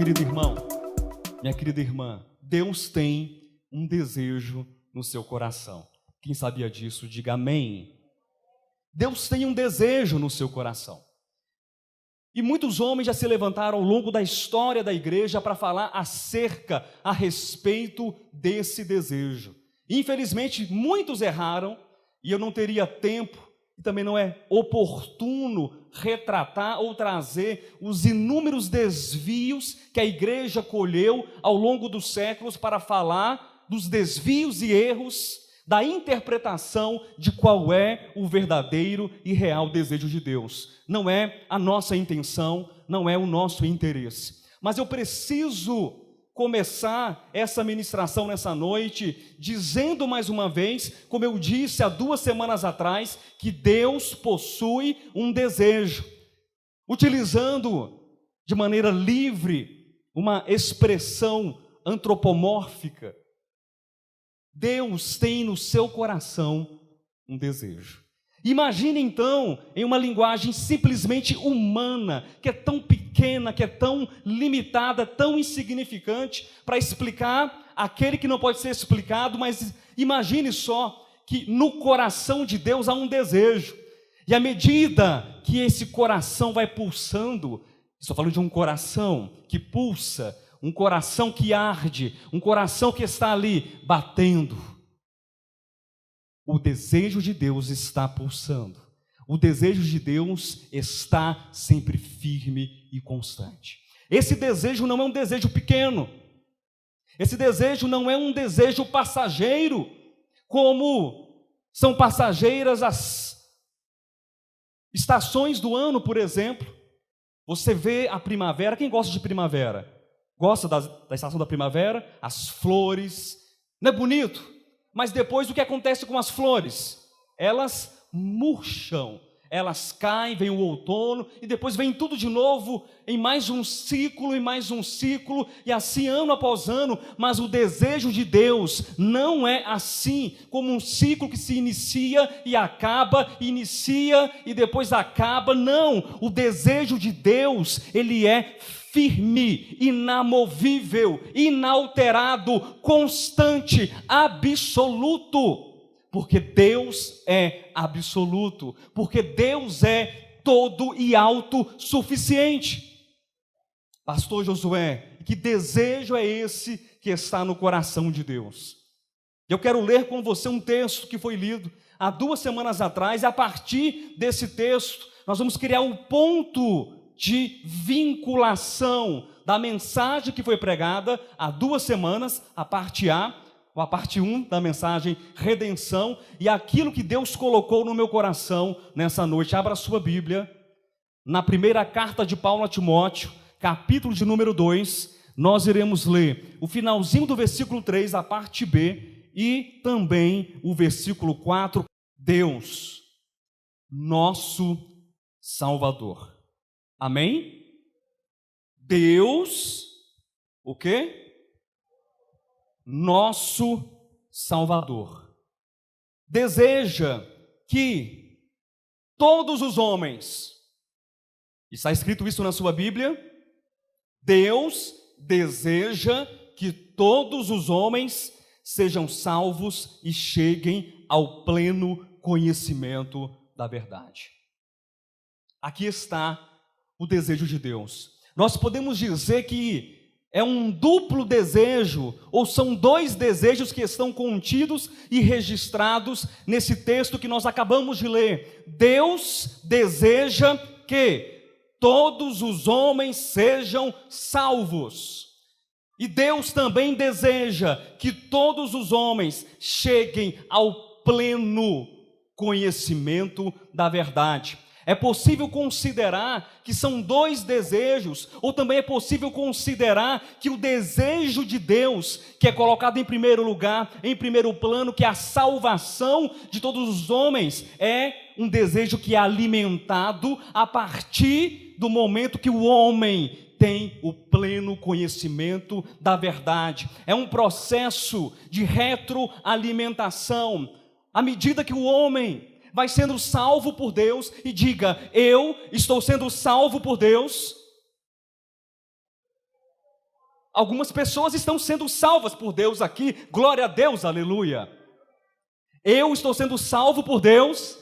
querido irmão, minha querida irmã, Deus tem um desejo no seu coração. Quem sabia disso, diga amém. Deus tem um desejo no seu coração. E muitos homens já se levantaram ao longo da história da igreja para falar a respeito desse desejo. Infelizmente, muitos erraram, e eu não teria tempo, e também não é oportuno retratar ou trazer os inúmeros desvios que a igreja colheu ao longo dos séculos para falar dos desvios e erros da interpretação de qual é o verdadeiro e real desejo de Deus. Não é a nossa intenção, não é o nosso interesse. Mas eu preciso começar essa ministração nessa noite, dizendo mais uma vez, como eu disse há 2 semanas atrás, que Deus possui um desejo, utilizando de maneira livre uma expressão antropomórfica. Deus tem no seu coração um desejo. Imagine então, em uma linguagem simplesmente humana, que é tão pequena, que é tão limitada, tão insignificante, para explicar aquele que não pode ser explicado, mas imagine só que no coração de Deus há um desejo. E à medida que esse coração vai pulsando, estou falando de um coração que pulsa, um coração que arde, um coração que está ali batendo. O desejo de Deus está pulsando. O desejo de Deus está sempre firme e constante. Esse desejo não é um desejo pequeno. Esse desejo não é um desejo passageiro, como são passageiras as estações do ano, por exemplo. Você vê a primavera. Quem gosta de primavera? Gosta da estação da primavera? As flores. Não é bonito? Mas depois o que acontece com as flores? Elas murcham, elas caem, vem o outono, e depois vem tudo de novo, em mais um ciclo, e assim ano após ano. Mas o desejo de Deus não é assim, como um ciclo que se inicia e acaba, inicia e depois acaba. Não, o desejo de Deus, ele é firme, inamovível, inalterado, constante, absoluto, porque Deus é absoluto, porque Deus é todo e autossuficiente. Pastor Josué, que desejo é esse que está no coração de Deus? Eu quero ler com você um texto que foi lido há 2 semanas atrás, e a partir desse texto nós vamos criar um ponto de vinculação da mensagem que foi pregada há 2 semanas, a parte A, ou a parte 1 da mensagem redenção, e aquilo que Deus colocou no meu coração nessa noite. Abra a sua Bíblia, na primeira carta de Paulo a Timóteo, capítulo de número 2, nós iremos ler o finalzinho do versículo 3, a parte B, e também o versículo 4, Deus, nosso Salvador. Amém? Deus, o quê? Nosso Salvador. Deseja que todos os homens, está escrito isso na sua Bíblia, Deus deseja que todos os homens sejam salvos e cheguem ao pleno conhecimento da verdade. Aqui está o desejo de Deus. Nós podemos dizer que é um duplo desejo, ou são 2 desejos que estão contidos e registrados nesse texto que nós acabamos de ler. Deus deseja que todos os homens sejam salvos. E Deus também deseja que todos os homens cheguem ao pleno conhecimento da verdade. É possível considerar que são 2 desejos, ou também é possível considerar que o desejo de Deus, que é colocado em primeiro lugar, em primeiro plano, que é a salvação de todos os homens, é um desejo que é alimentado a partir do momento que o homem tem o pleno conhecimento da verdade. É um processo de retroalimentação. À medida que o homem vai sendo salvo por Deus, e diga, eu estou sendo salvo por Deus. Algumas pessoas estão sendo salvas por Deus aqui, glória a Deus, aleluia. Eu estou sendo salvo por Deus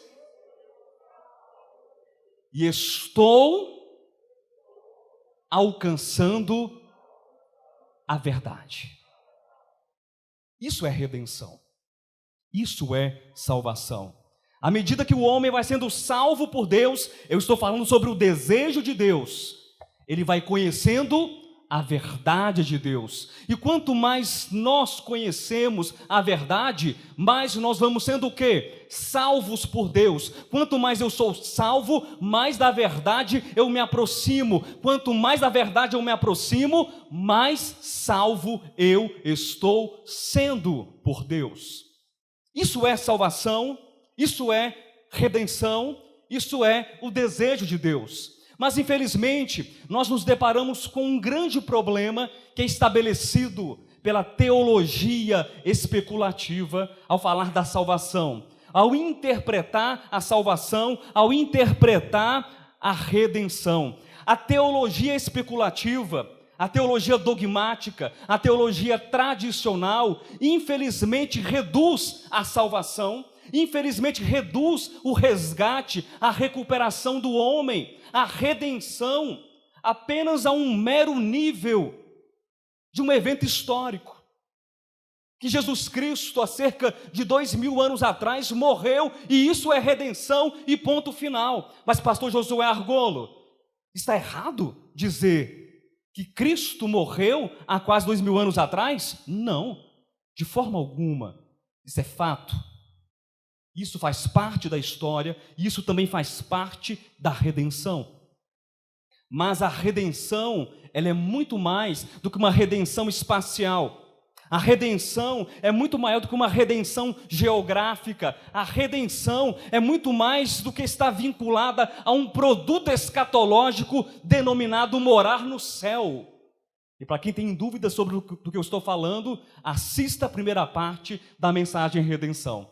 e estou alcançando a verdade. Isso é redenção. Isso é salvação. À medida que o homem vai sendo salvo por Deus, eu estou falando sobre o desejo de Deus. Ele vai conhecendo a verdade de Deus. E quanto mais nós conhecemos a verdade, mais nós vamos sendo o quê? Salvos por Deus. Quanto mais eu sou salvo, mais da verdade eu me aproximo. Quanto mais da verdade eu me aproximo, mais salvo eu estou sendo por Deus. Isso é salvação, isso é redenção, isso é o desejo de Deus. Mas, infelizmente, nós nos deparamos com um grande problema que é estabelecido pela teologia especulativa ao falar da salvação. Ao interpretar a salvação, ao interpretar a redenção. A teologia especulativa, a teologia dogmática, a teologia tradicional, infelizmente reduz a salvação, infelizmente reduz o resgate, a recuperação do homem, a redenção, apenas a um mero nível de um evento histórico. Que Jesus Cristo, há cerca de 2000 anos atrás, morreu, e isso é redenção e ponto final. Mas pastor Josué Argolo, está errado dizer que Cristo morreu há quase 2000 anos atrás? Não, de forma alguma. Isso é fato. Isso faz parte da história, e isso também faz parte da redenção. Mas a redenção, ela é muito mais do que uma redenção espacial. A redenção é muito maior do que uma redenção geográfica. A redenção é muito mais do que estar vinculada a um produto escatológico denominado morar no céu. E para quem tem dúvidas sobre o que eu estou falando, assista a primeira parte da mensagem Redenção.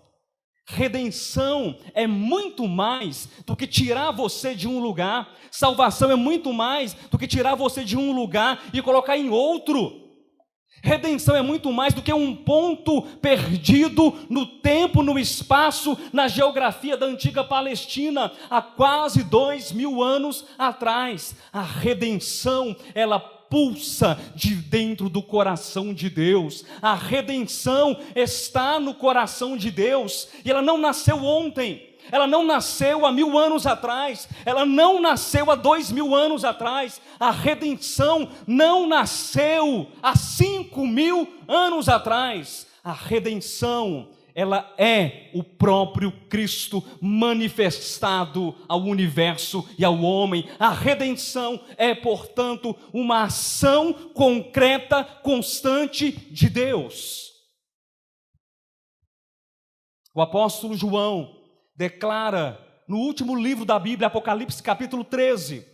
Redenção é muito mais do que tirar você de um lugar. Salvação é muito mais do que tirar você de um lugar e colocar em outro. Redenção é muito mais do que um ponto perdido no tempo, no espaço, na geografia da antiga Palestina, há quase 2000 anos atrás. A redenção, ela pulsa de dentro do coração de Deus. A redenção está no coração de Deus, e ela não nasceu ontem. Ela não nasceu há 1000 anos atrás, ela não nasceu há 2000 anos atrás, a redenção não nasceu há 5000 anos atrás. A redenção, ela é o próprio Cristo manifestado ao universo e ao homem. A redenção é, portanto, uma ação concreta, constante de Deus. O apóstolo João declara no último livro da Bíblia, Apocalipse capítulo 13,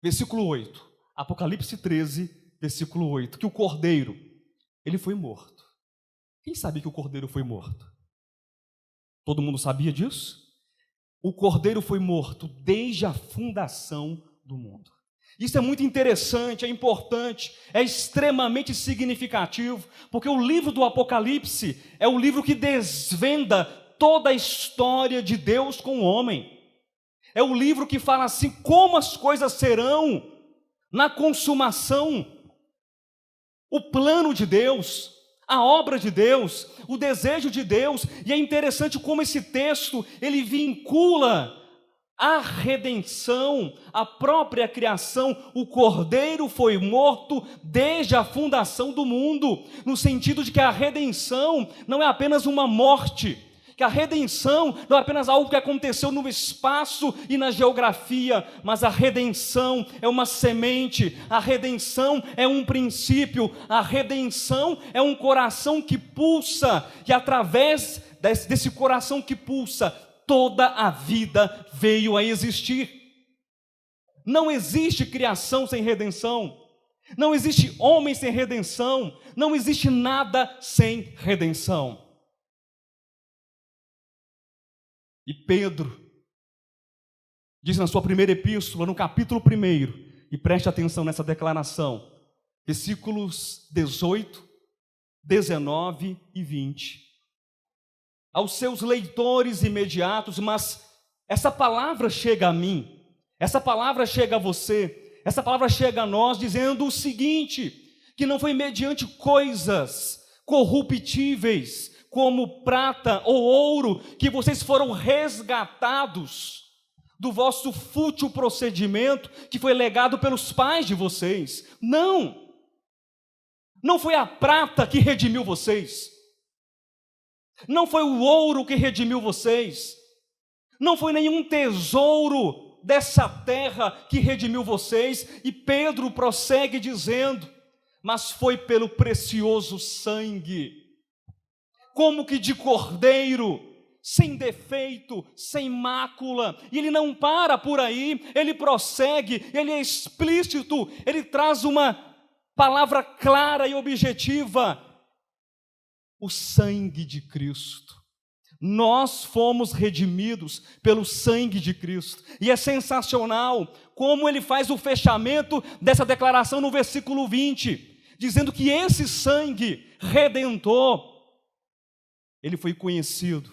versículo 8. Apocalipse 13, versículo 8, que o Cordeiro, ele foi morto. Quem sabia que o Cordeiro foi morto? Todo mundo sabia disso? O Cordeiro foi morto desde a fundação do mundo. Isso é muito interessante, é importante, é extremamente significativo, porque o livro do Apocalipse é o livro que desvenda toda a história de Deus com o homem. É o livro que fala assim, como as coisas serão na consumação. O plano de Deus, a obra de Deus, o desejo de Deus. E é interessante como esse texto, ele vincula a redenção, a própria criação. O Cordeiro foi morto desde a fundação do mundo, no sentido de que a redenção não é apenas uma morte, que a redenção não é apenas algo que aconteceu no espaço e na geografia, mas a redenção é uma semente, a redenção é um princípio, a redenção é um coração que pulsa, e através desse coração que pulsa, toda a vida veio a existir. Não existe criação sem redenção, não existe homem sem redenção, não existe nada sem redenção. E Pedro diz na sua primeira epístola, no capítulo 1, e preste atenção nessa declaração, versículos 18, 19 e 20. Aos seus leitores imediatos, mas essa palavra chega a mim, essa palavra chega a você, essa palavra chega a nós dizendo o seguinte, que não foi mediante coisas corruptíveis, como prata ou ouro, que vocês foram resgatados do vosso fútil procedimento, que foi legado pelos pais de vocês. Não foi a prata que redimiu vocês, não foi o ouro que redimiu vocês, não foi nenhum tesouro dessa terra que redimiu vocês, e Pedro prossegue dizendo, mas foi pelo precioso sangue, como que de cordeiro, sem defeito, sem mácula. E ele não para por aí, ele prossegue, ele é explícito, ele traz uma palavra clara e objetiva, o sangue de Cristo. Nós fomos redimidos pelo sangue de Cristo, e é sensacional como ele faz o fechamento dessa declaração no versículo 20, dizendo que esse sangue redentor, ele foi conhecido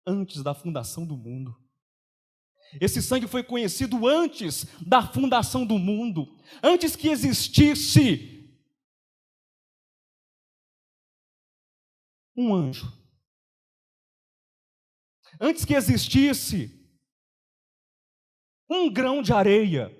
antes da fundação do mundo. Esse sangue foi conhecido antes da fundação do mundo, antes que existisse um anjo, antes que existisse um grão de areia,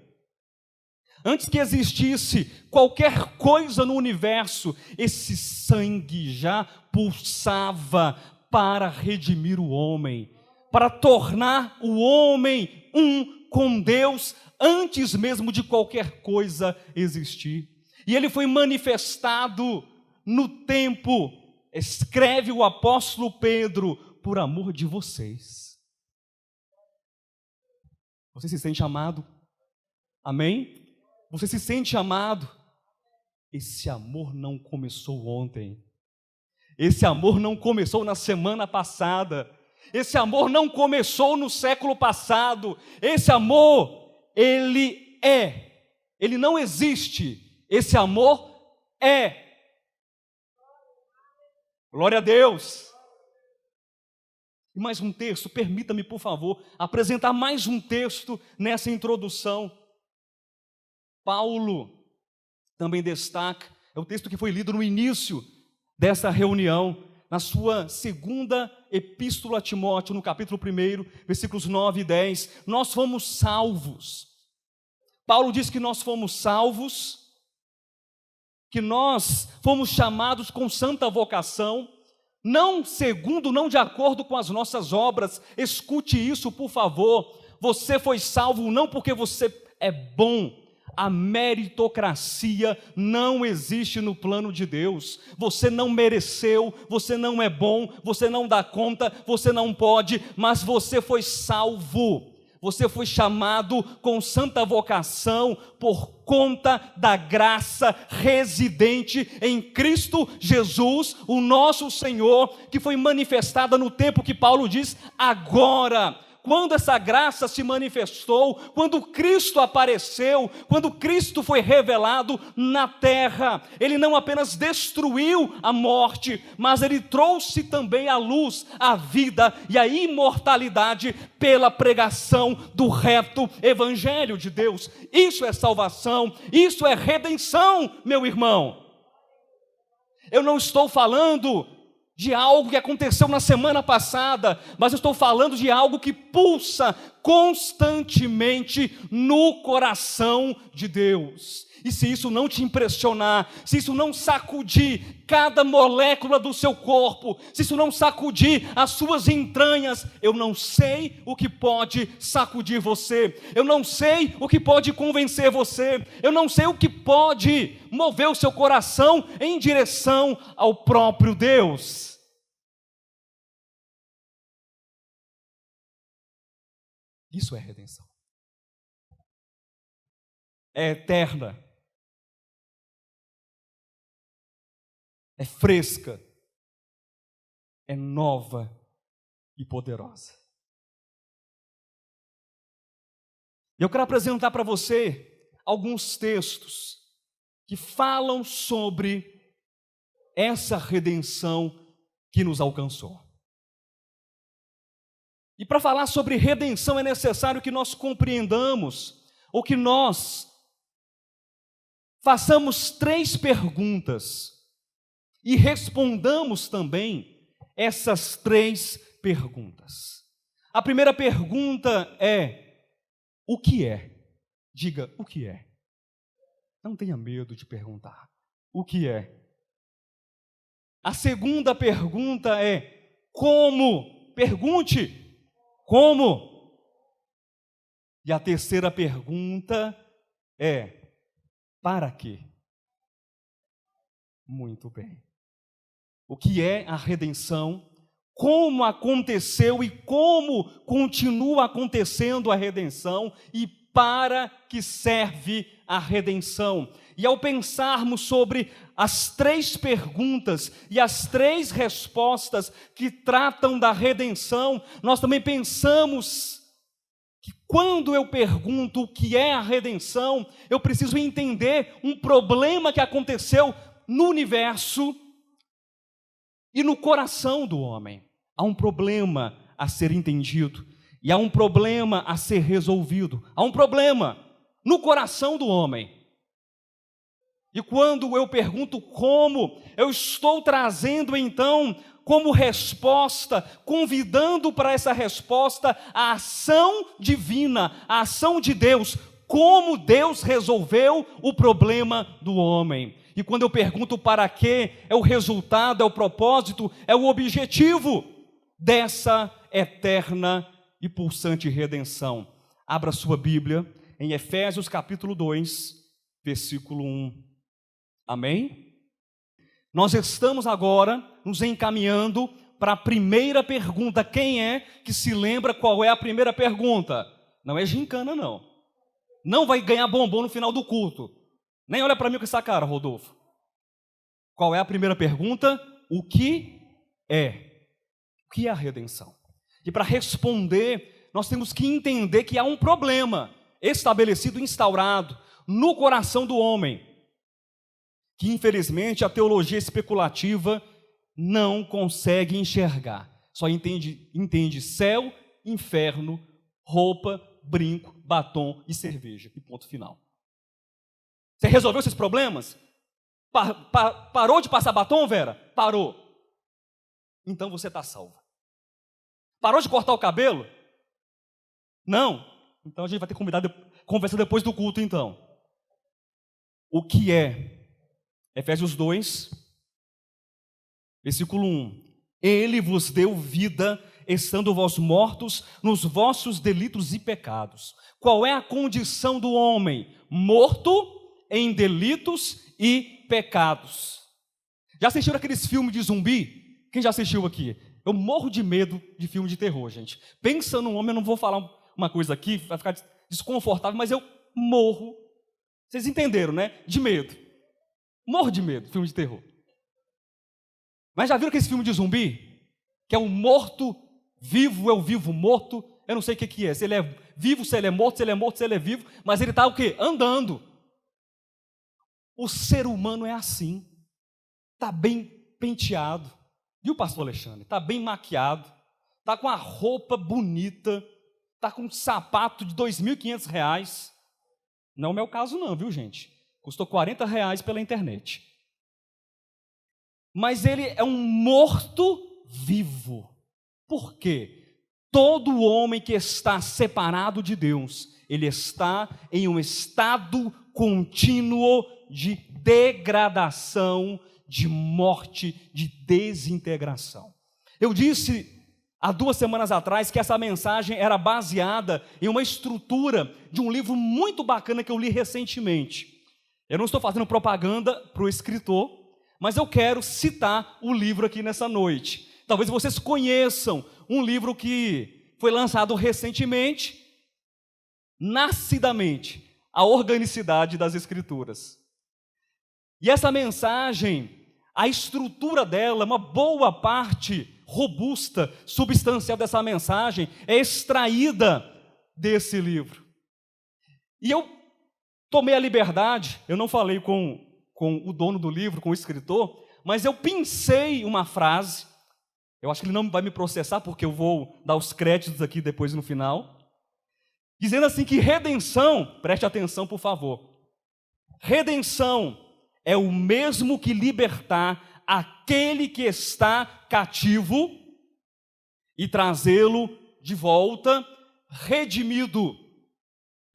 antes que existisse qualquer coisa no universo, esse sangue já pulsava para redimir o homem, para tornar o homem um com Deus, antes mesmo de qualquer coisa existir. E ele foi manifestado no tempo, escreve o apóstolo Pedro, por amor de vocês. Você se sente amado? Amém? Você se sente amado? Esse amor não começou ontem. Esse amor não começou na semana passada. Esse amor não começou no século passado. Esse amor, ele não existe. Esse amor é. Glória a Deus. E mais um texto, permita-me, por favor, apresentar mais um texto nessa introdução. Paulo também destaca, é o texto que foi lido no início dessa reunião, na sua segunda epístola a Timóteo, no capítulo 1, versículos 9 e 10, nós fomos salvos. Paulo diz que nós fomos salvos, que nós fomos chamados com santa vocação, não de acordo com as nossas obras. Escute isso, por favor. Você foi salvo não porque você é bom. A meritocracia não existe no plano de Deus. Você não mereceu, você não é bom, você não dá conta, você não pode, mas você foi salvo. Você foi chamado com santa vocação por conta da graça residente em Cristo Jesus, o nosso Senhor, que foi manifestada no tempo que Paulo diz agora. Quando essa graça se manifestou, quando Cristo apareceu, quando Cristo foi revelado na terra, Ele não apenas destruiu a morte, mas Ele trouxe também a luz, a vida e a imortalidade pela pregação do reto Evangelho de Deus. Isso é salvação, isso é redenção, meu irmão. Eu não estou falando de algo que aconteceu na semana passada, mas eu estou falando de algo que pulsa constantemente no coração de Deus. E se isso não te impressionar, se isso não sacudir cada molécula do seu corpo, se isso não sacudir as suas entranhas, eu não sei o que pode sacudir você, eu não sei o que pode convencer você, eu não sei o que pode mover o seu coração em direção ao próprio Deus. Isso é redenção. É eterna. É fresca. É nova e poderosa. E eu quero apresentar para você alguns textos que falam sobre essa redenção que nos alcançou. E para falar sobre redenção é necessário que nós compreendamos, ou que nós façamos 3 perguntas e respondamos também essas 3 perguntas. A primeira pergunta é: o que é? Diga, o que é? Não tenha medo de perguntar. O que é? A segunda pergunta é: como? Pergunte, como? E a terceira pergunta é: para quê? Muito bem. O que é a redenção? Como aconteceu e como continua acontecendo a redenção? E para que serve a redenção? E ao pensarmos sobre as 3 perguntas e as 3 respostas que tratam da redenção, nós também pensamos que quando eu pergunto o que é a redenção, eu preciso entender um problema que aconteceu no universo e no coração do homem. Há um problema a ser entendido e há um problema a ser resolvido. Há um problema no coração do homem. E quando eu pergunto como, eu estou trazendo então como resposta, convidando para essa resposta a ação divina, a ação de Deus, como Deus resolveu o problema do homem. E quando eu pergunto para quê, é o resultado, é o propósito, é o objetivo dessa eterna e pulsante redenção. Abra sua Bíblia em Efésios capítulo 2, versículo 1. Amém? Nós estamos agora nos encaminhando para a primeira pergunta. Quem é que se lembra qual é a primeira pergunta? Não é gincana, não. Não vai ganhar bombom no final do culto. Nem olha para mim com essa cara, Rodolfo. Qual é a primeira pergunta? O que é? O que é a redenção? E para responder, nós temos que entender que há um problema estabelecido, instaurado no coração do homem, que infelizmente a teologia especulativa não consegue enxergar. Só entende céu, inferno, roupa, brinco, batom e cerveja. E ponto final. Você resolveu esses problemas? Parou de passar batom, Vera? Parou. Então você está salva. Parou de cortar o cabelo? Não. Então a gente vai ter que conversar depois do culto, então. O que é? Efésios 2, versículo 1. Ele vos deu vida, estando vós mortos nos vossos delitos e pecados. Qual é a condição do homem? Morto em delitos e pecados. Já assistiram aqueles filmes de zumbi? Quem já assistiu aqui? Eu morro de medo de filme de terror, gente. Pensa num homem, eu não vou falar uma coisa aqui, vai ficar desconfortável, mas eu morro. Vocês entenderam, né? De medo. Morro de medo, filme de terror. Mas já viram aquele filme de zumbi? Que é o morto vivo, é o vivo morto. Eu não sei o que é. Se ele é vivo, se ele é morto, se ele é morto, se ele é vivo. Mas ele está o quê? Andando. O ser humano é assim. Está bem penteado. Viu, pastor Alexandre? Está bem maquiado. Está com a roupa bonita. Está com um sapato de R$2.500. Não é o meu caso não, viu, gente? Custou R$40 pela internet. Mas ele é um morto vivo. Por quê? Todo homem que está separado de Deus, ele está em um estado contínuo de degradação, de morte, de desintegração. Eu disse há 2 semanas atrás que essa mensagem era baseada em uma estrutura de um livro muito bacana que eu li recentemente. Eu não estou fazendo propaganda para o escritor, mas eu quero citar o livro aqui nessa noite. Talvez vocês conheçam um livro que foi lançado recentemente, Nascidamente, a Organicidade das Escrituras. E essa mensagem, a estrutura dela, uma boa parte robusta, substancial dessa mensagem, é extraída desse livro. E eu tomei a liberdade, eu não falei com o dono do livro, com o escritor, mas eu pensei uma frase, eu acho que ele não vai me processar, porque eu vou dar os créditos aqui depois no final, dizendo assim que redenção, preste atenção por favor, redenção é o mesmo que libertar aquele que está cativo e trazê-lo de volta, redimido,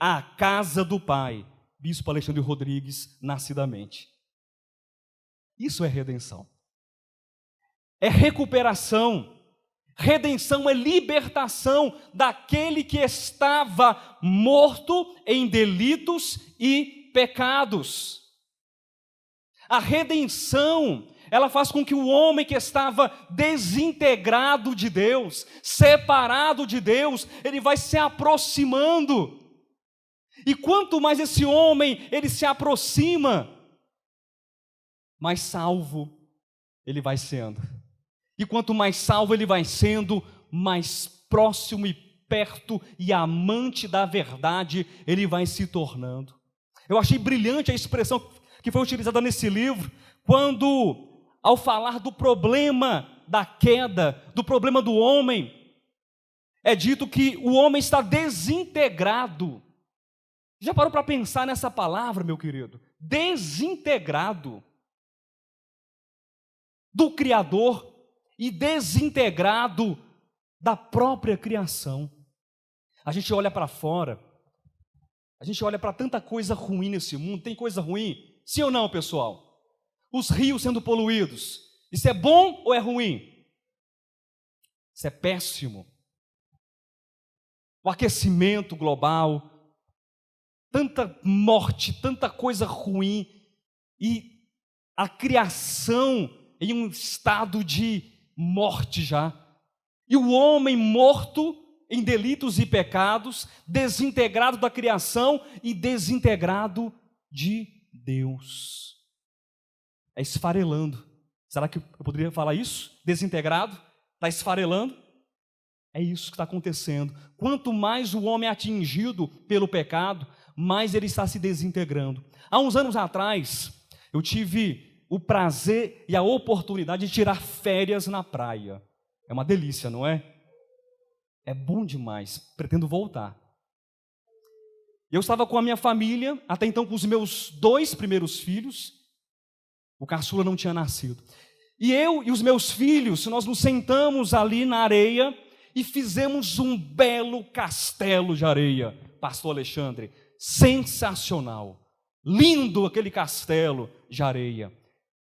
à casa do Pai. Bispo Alexandre Rodrigues, nascidamente. Isso é redenção. É recuperação. Redenção é libertação daquele que estava morto em delitos e pecados. A redenção, ela faz com que o homem que estava desintegrado de Deus, separado de Deus, ele vai se aproximando. E quanto mais esse homem, ele se aproxima, mais salvo ele vai sendo. E quanto mais salvo ele vai sendo, mais próximo e perto e amante da verdade ele vai se tornando. Eu achei brilhante a expressão que foi utilizada nesse livro, quando, ao falar do problema da queda, do problema do homem, é dito que o homem está desintegrado. Já parou para pensar nessa palavra, meu querido? Desintegrado do Criador e desintegrado da própria criação. A gente olha para fora, a gente olha para tanta coisa ruim nesse mundo. Tem coisa ruim? Sim ou não, pessoal? Os rios sendo poluídos, isso é bom ou é ruim? Isso é péssimo. O aquecimento global, tanta morte, tanta coisa ruim, e a criação em um estado de morte já. E o homem morto em delitos e pecados, desintegrado da criação e desintegrado de Deus. É esfarelando. Será que eu poderia falar isso? Desintegrado? Está esfarelando? É isso que está acontecendo. Quanto mais o homem é atingido pelo pecado, mais ele está se desintegrando. Há uns anos atrás, eu tive o prazer e a oportunidade de tirar férias na praia. É uma delícia, não é? É bom demais. Pretendo voltar. Eu estava com a minha família, até então com os meus 2 primeiros filhos. O caçula não tinha nascido. E eu e os meus filhos, nós nos sentamos ali na areia e fizemos um belo castelo de areia, pastor Alexandre. Sensacional. Lindo aquele castelo de areia.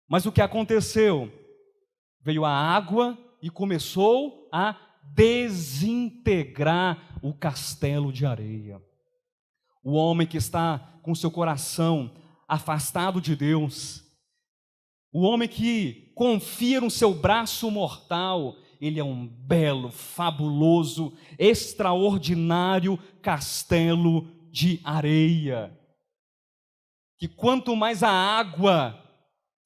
Mas o que aconteceu? Veio a água e começou a desintegrar o castelo de areia. O homem que está com seu coração afastado de Deus, o homem que confia no seu braço mortal, ele é um belo, fabuloso, extraordinário castelo de areia. Que quanto mais a água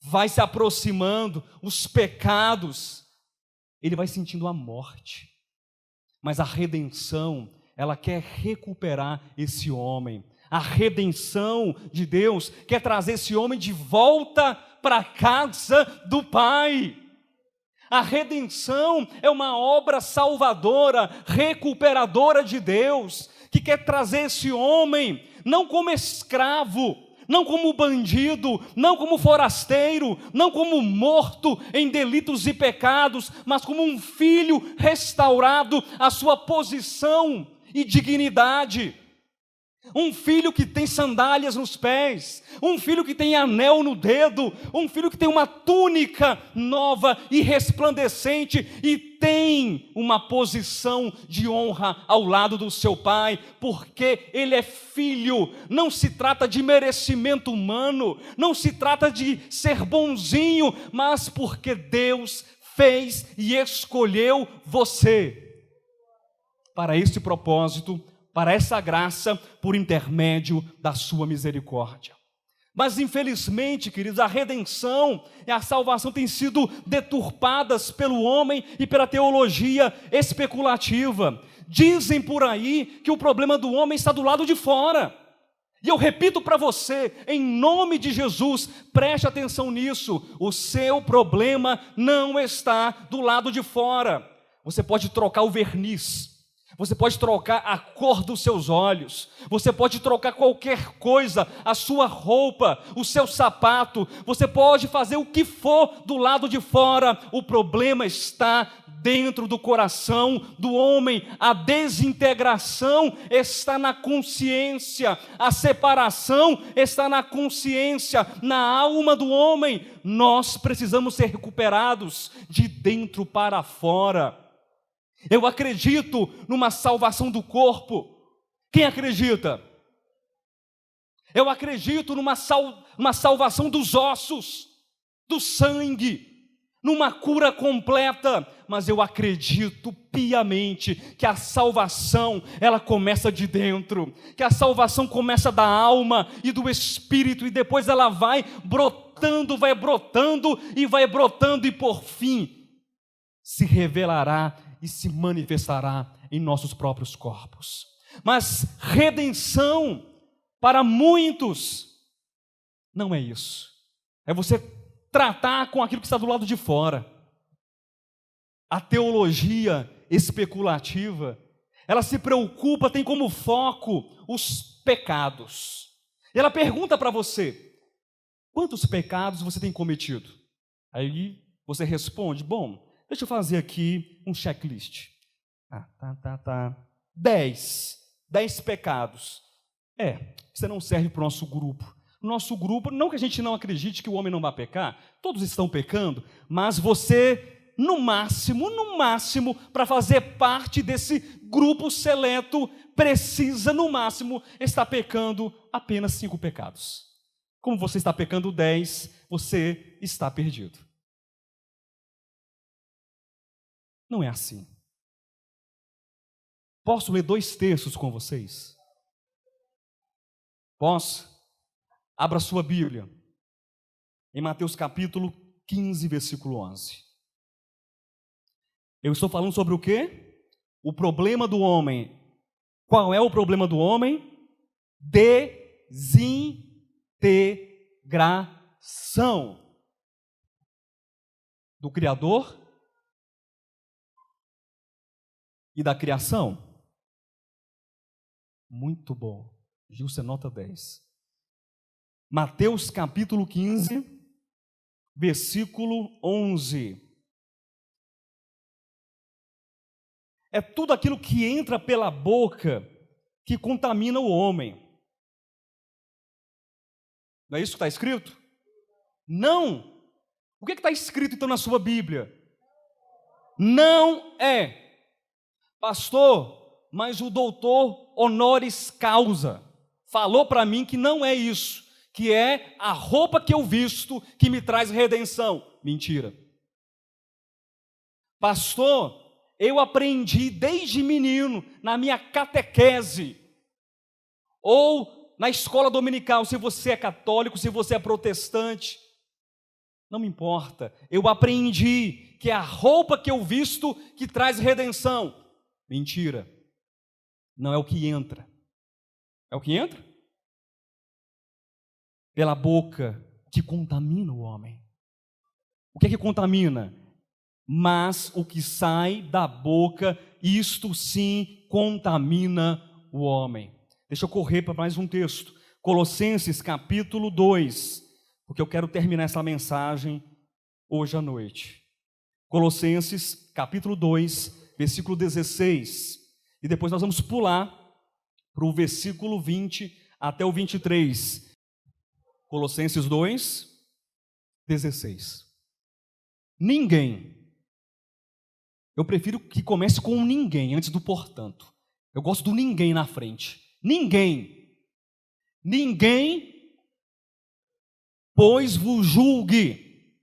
vai se aproximando, os pecados, ele vai sentindo a morte. Mas a redenção, ela quer recuperar esse homem. A redenção de Deus quer trazer esse homem de volta para a casa do Pai. A redenção é uma obra salvadora, recuperadora de Deus, que quer trazer esse homem, não como escravo, não como bandido, não como forasteiro, não como morto em delitos e pecados, mas como um filho restaurado à sua posição e dignidade. Um filho que tem sandálias nos pés, um filho que tem anel no dedo, um filho que tem uma túnica nova e resplandecente e tem uma posição de honra ao lado do seu pai, porque ele é filho. Não se trata de merecimento humano, não se trata de ser bonzinho, mas porque Deus fez e escolheu você para esse propósito, para essa graça, por intermédio da sua misericórdia. Mas infelizmente, queridos, a redenção e a salvação têm sido deturpadas pelo homem e pela teologia especulativa. Dizem por aí que o problema do homem está do lado de fora. E eu repito para você, em nome de Jesus, preste atenção nisso, o seu problema não está do lado de fora. Você pode trocar o verniz, você pode trocar a cor dos seus olhos, você pode trocar qualquer coisa, a sua roupa, o seu sapato, você pode fazer o que for do lado de fora, o problema está dentro do coração do homem. A desintegração está na consciência, a separação está na consciência, na alma do homem. Nós precisamos ser recuperados de dentro para fora. Eu acredito numa salvação do corpo. Quem acredita? Eu acredito numa salvação dos ossos, do sangue, numa cura completa, mas eu acredito piamente que a salvação, ela começa de dentro, que a salvação começa da alma e do espírito, e depois ela vai brotando e por fim se revelará e se manifestará em nossos próprios corpos. Mas redenção para muitos não é isso. É você tratar com aquilo que está do lado de fora. A teologia especulativa, ela se preocupa, tem como foco os pecados. E ela pergunta para você: quantos pecados você tem cometido? Aí você responde: bom, deixa eu fazer aqui um checklist. 10 pecados. Você não serve para o nosso grupo. Nosso grupo, não que a gente não acredite que o homem não vai pecar, todos estão pecando, mas você, no máximo, para fazer parte desse grupo seleto, precisa, no máximo, estar pecando apenas 5 pecados. Como você está pecando 10, você está perdido. Não é assim. Posso ler 2 textos com vocês? Posso? Abra sua Bíblia, em Mateus capítulo 15, versículo 11. Eu estou falando sobre o quê? O problema do homem. Qual é o problema do homem? Desintegração do Criador e da criação. Muito bom. Gil, você nota 10. Mateus capítulo 15, versículo 11. É tudo aquilo que entra pela boca que contamina o homem. Não é isso que está escrito? Não. O que está escrito então na sua Bíblia? Não é. Pastor, mas o doutor honoris causa falou para mim que não é isso, que é a roupa que eu visto que me traz redenção. Mentira. Pastor, eu aprendi desde menino, na minha catequese, ou na escola dominical, se você é católico, se você é protestante, não me importa, eu aprendi que é a roupa que eu visto que traz redenção. Mentira. Não é o que entra. É o que entra? Pela boca, que contamina o homem. O que é que contamina? Mas o que sai da boca, isto sim contamina o homem. Deixa eu correr para mais um texto. Colossenses capítulo 2, porque eu quero terminar essa mensagem hoje à noite. Colossenses capítulo 2, versículo 16. E depois nós vamos pular para o versículo 20 até o 23. Colossenses 2, 16. Ninguém. Eu prefiro que comece com um ninguém antes do portanto. Eu gosto do ninguém na frente. Ninguém, pois vos julgue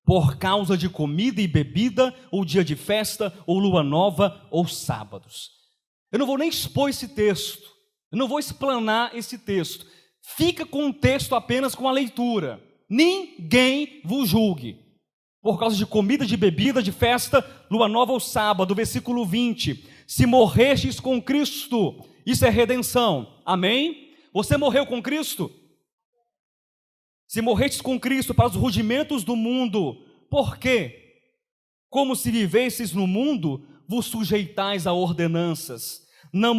por causa de comida e bebida, ou dia de festa, ou lua nova, ou sábados. Eu não vou nem expor esse texto, eu não vou explanar esse texto. Fica com o texto apenas com a leitura. Ninguém vos julgue por causa de comida, de bebida, de festa, lua nova ou sábado. Versículo 20. Se morrestes com Cristo, isso é redenção. Amém? Você morreu com Cristo? Se morrestes com Cristo para os rudimentos do mundo, por quê? Como se vivesseis no mundo, vos sujeitais a ordenanças. Não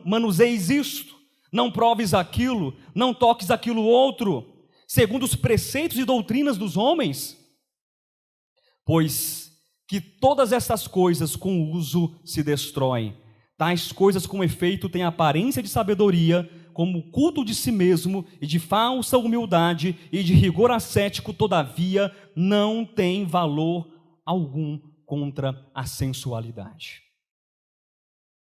manuseis isto, não proves aquilo, não toques aquilo outro, segundo os preceitos e doutrinas dos homens? Pois que todas essas coisas com uso se destroem. Tais coisas com efeito têm aparência de sabedoria, como culto de si mesmo e de falsa humildade e de rigor ascético, todavia não tem valor algum contra a sensualidade.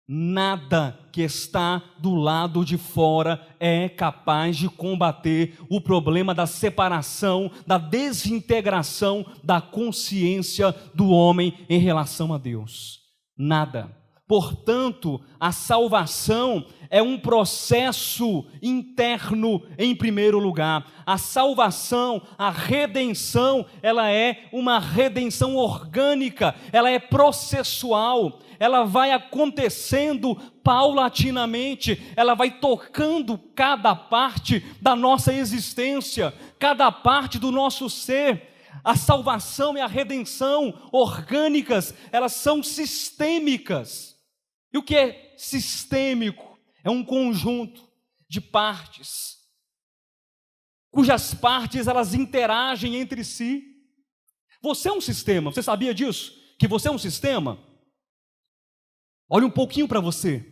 Nada que está do lado de fora é capaz de combater o problema da separação, da desintegração da consciência do homem em relação a Deus. Nada. Portanto, a salvação é um processo interno em primeiro lugar. A salvação, a redenção, ela é uma redenção orgânica, ela é processual, ela vai acontecendo paulatinamente, ela vai tocando cada parte da nossa existência, cada parte do nosso ser. A salvação e a redenção orgânicas, elas são sistêmicas. E o que é sistêmico? É um conjunto de partes, cujas partes elas interagem entre si. Você é um sistema, você sabia disso? Que você é um sistema? Olha um pouquinho para você.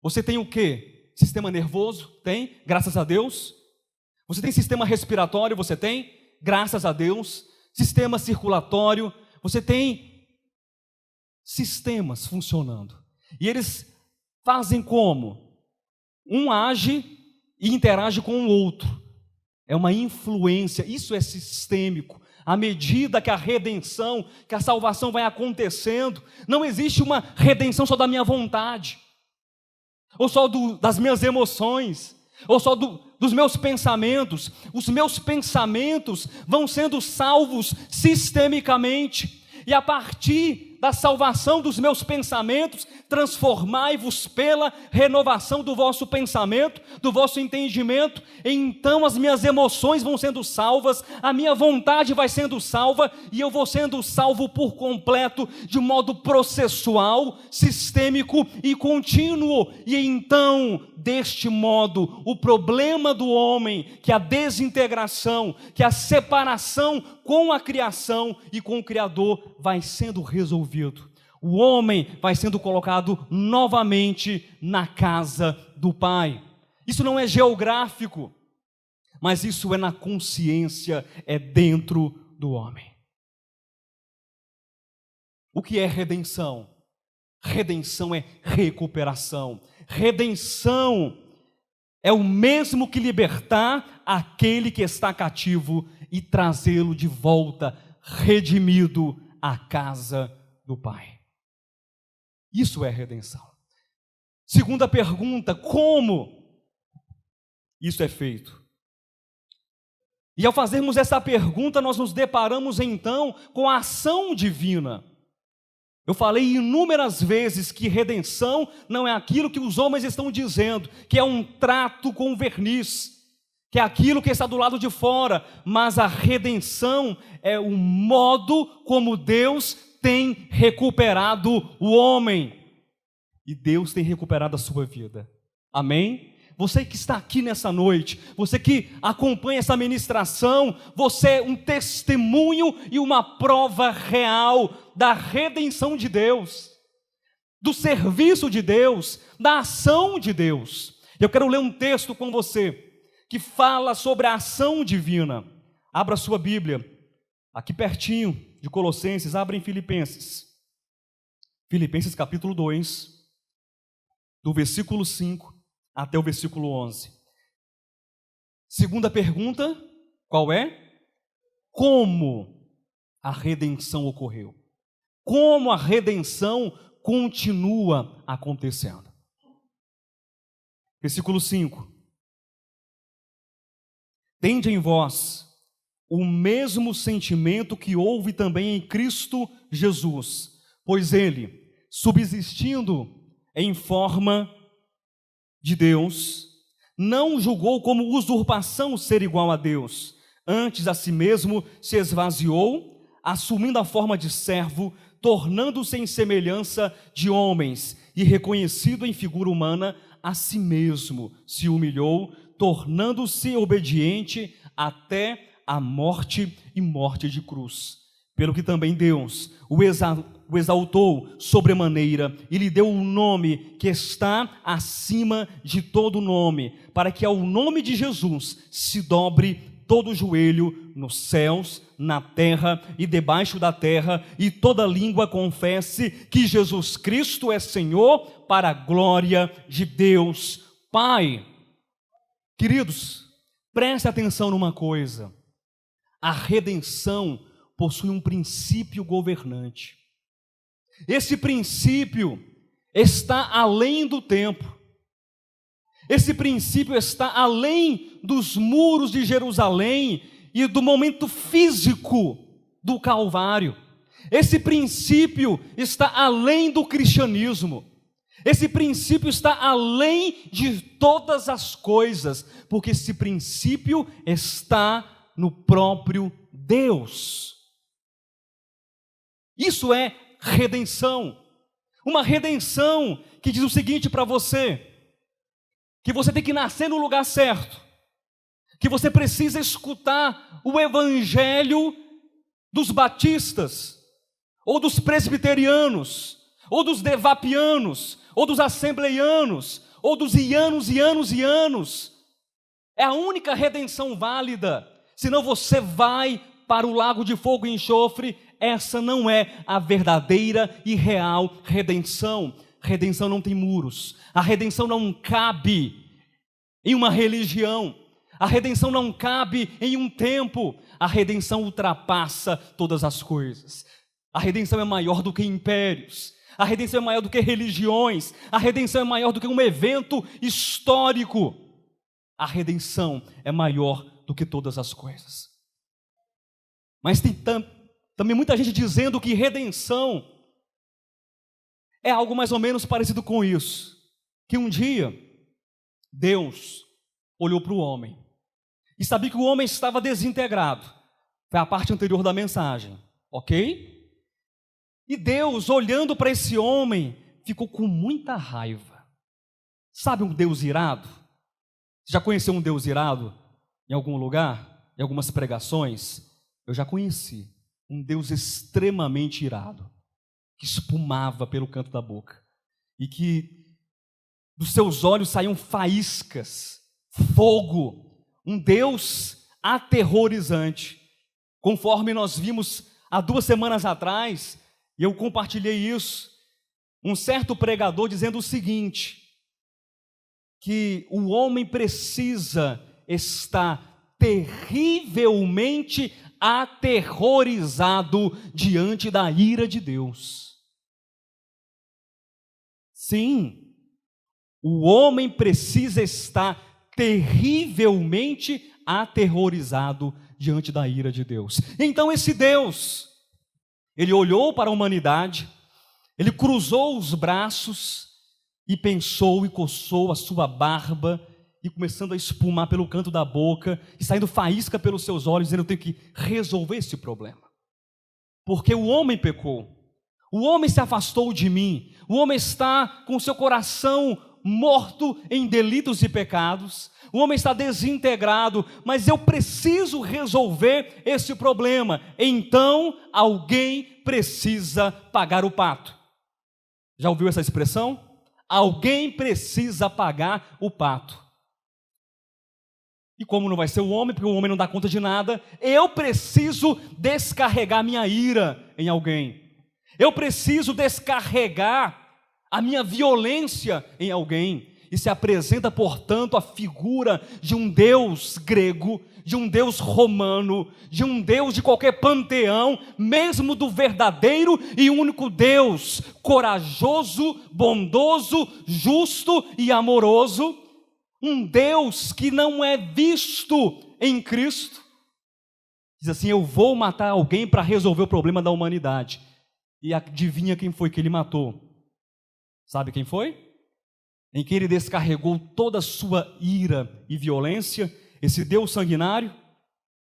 Você tem o quê? Sistema nervoso? Tem, graças a Deus. Você tem sistema respiratório? Você tem, graças a Deus. Sistema circulatório? Você tem sistemas funcionando. E eles fazem como? Um age e interage com o outro. É uma influência, isso é sistêmico. À medida que a redenção, que a salvação vai acontecendo, não existe uma redenção só da minha vontade, ou só das minhas emoções, ou só dos meus pensamentos. Os meus pensamentos vão sendo salvos sistemicamente, e a partir da salvação dos meus pensamentos, transformai-vos pela renovação do vosso pensamento, do vosso entendimento. Então as minhas emoções vão sendo salvas, a minha vontade vai sendo salva, e eu vou sendo salvo por completo, de modo processual, sistêmico e contínuo. E então, deste modo, o problema do homem, que é a desintegração, que é a separação com a criação e com o Criador, vai sendo resolvido. O homem vai sendo colocado novamente na casa do Pai. Isso não é geográfico, mas isso é na consciência, é dentro do homem. O que é redenção? Redenção é recuperação. Redenção é o mesmo que libertar aquele que está cativo e trazê-lo de volta, redimido, à casa do Pai. Isso é redenção. Segunda pergunta: como isso é feito? E ao fazermos essa pergunta, nós nos deparamos então com a ação divina. Eu falei inúmeras vezes que redenção não é aquilo que os homens estão dizendo, que é um trato com verniz, que é aquilo que está do lado de fora, mas a redenção é o modo como Deus tem recuperado o homem, e Deus tem recuperado a sua vida. Amém? Você que está aqui nessa noite, você que acompanha essa ministração, você é um testemunho e uma prova real da redenção de Deus, do serviço de Deus, da ação de Deus. Eu quero ler um texto com você, que fala sobre a ação divina. Abra sua Bíblia, aqui pertinho de Colossenses, abra em Filipenses. Filipenses capítulo 2, do versículo 5 até o versículo 11. Segunda pergunta, qual é? Como a redenção ocorreu? Como a redenção continua acontecendo? Versículo 5. Tende em vós o mesmo sentimento que houve também em Cristo Jesus, pois ele, subsistindo em forma de Deus, Não julgou como usurpação ser igual a Deus. Antes a si mesmo se esvaziou, assumindo a forma de servo, tornando-se em semelhança de homens, e reconhecido em figura humana, a si mesmo se humilhou, tornando-se obediente até a morte e morte de cruz. Pelo que também Deus o exaltou sobremaneira e lhe deu um nome que está acima de todo nome, para que ao nome de Jesus se dobre todo joelho nos céus, na terra e debaixo da terra, e toda língua confesse que Jesus Cristo é Senhor, para a glória de Deus Pai. Queridos, preste atenção numa coisa: a redenção possui um princípio governante. Esse princípio está além do tempo. Esse princípio está além dos muros de Jerusalém e do momento físico do Calvário. Esse princípio está além do cristianismo. Esse princípio está além de todas as coisas, porque esse princípio está no próprio Deus. Isso é redenção. Uma redenção que diz o seguinte para você: que você tem que nascer no lugar certo, que você precisa escutar o evangelho dos batistas, ou dos presbiterianos, ou dos devapianos, ou dos assembleianos, ou dos ianos. É a única redenção válida, senão você vai para o lago de fogo e enxofre. Essa não é a verdadeira e real redenção. Redenção não tem muros. A redenção não cabe em uma religião. A redenção não cabe em um tempo. A redenção ultrapassa todas as coisas. A redenção é maior do que impérios. A redenção é maior do que religiões. A redenção é maior do que um evento histórico. A redenção é maior do que todas as coisas. Mas tem também muita gente dizendo que redenção é algo mais ou menos parecido com isso, que um dia Deus olhou para o homem e sabia que o homem estava desintegrado. Foi a parte anterior da mensagem, ok? E Deus, olhando para esse homem, ficou com muita raiva. Sabe um Deus irado? Você já conheceu um Deus irado em algum lugar? Em algumas pregações? Eu já conheci um Deus extremamente irado, que espumava pelo canto da boca, e que dos seus olhos saíam faíscas, fogo, um Deus aterrorizante, conforme nós vimos há 2 semanas atrás, e eu compartilhei isso, um certo pregador dizendo o seguinte, que o homem precisa estar terrivelmente aterrorizado diante da ira de Deus. Sim, o homem precisa estar terrivelmente aterrorizado diante da ira de Deus. Então esse Deus, ele olhou para a humanidade, ele cruzou os braços e pensou e coçou a sua barba, e começando a espumar pelo canto da boca, e saindo faísca pelos seus olhos, dizendo: eu tenho que resolver esse problema. Porque o homem pecou, o homem se afastou de mim, o homem está com o seu coração morto em delitos e pecados, o homem está desintegrado, mas eu preciso resolver esse problema. Então, alguém precisa pagar o pato. Já ouviu essa expressão? Alguém precisa pagar o pato. E como não vai ser o homem, porque o homem não dá conta de nada, eu preciso descarregar minha ira em alguém. Eu preciso descarregar a minha violência em alguém. E se apresenta, portanto, a figura de um Deus grego, de um Deus romano, de um Deus de qualquer panteão, mesmo do verdadeiro e único Deus, corajoso, bondoso, justo e amoroso. Um Deus que não é visto em Cristo. Diz assim: eu vou matar alguém para resolver o problema da humanidade. E adivinha quem foi que ele matou? Sabe quem foi? em que ele descarregou toda a sua ira e violência, esse Deus sanguinário,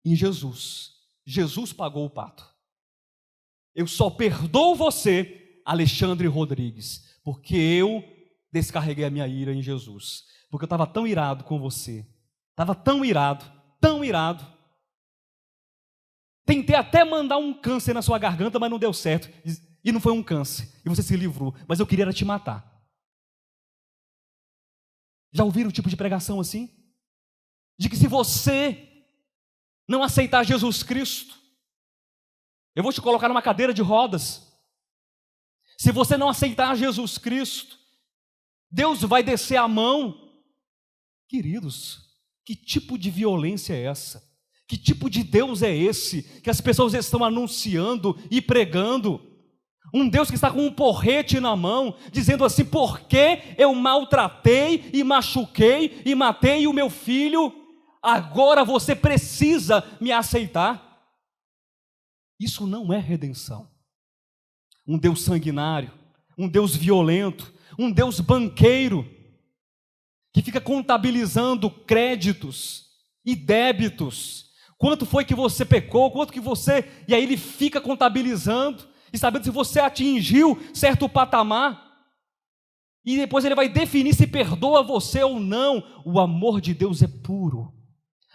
em Jesus. Jesus pagou o pato. Eu só perdoo você, Alexandre Rodrigues, porque eu descarreguei a minha ira em Jesus. Porque eu estava tão irado com você. Estava tão irado, tão irado. Tentei até mandar um câncer na sua garganta, mas não deu certo. E não foi um câncer. E você se livrou. Mas eu queria era te matar. Já ouviram o tipo de pregação assim? De que se você não aceitar Jesus Cristo, eu vou te colocar numa cadeira de rodas. Se você não aceitar Jesus Cristo, Deus vai descer a mão. Queridos, que tipo de violência é essa? Que tipo de Deus é esse que as pessoas estão anunciando e pregando? Um Deus que está com um porrete na mão, dizendo assim: por que eu maltratei e machuquei e matei o meu filho? Agora você precisa me aceitar. Isso não é redenção. Um Deus sanguinário, um Deus violento, um Deus banqueiro, que fica contabilizando créditos e débitos. Quanto foi que você pecou, quanto que você... E aí ele fica contabilizando e sabendo se você atingiu certo patamar. E depois ele vai definir se perdoa você ou não. O amor de Deus é puro.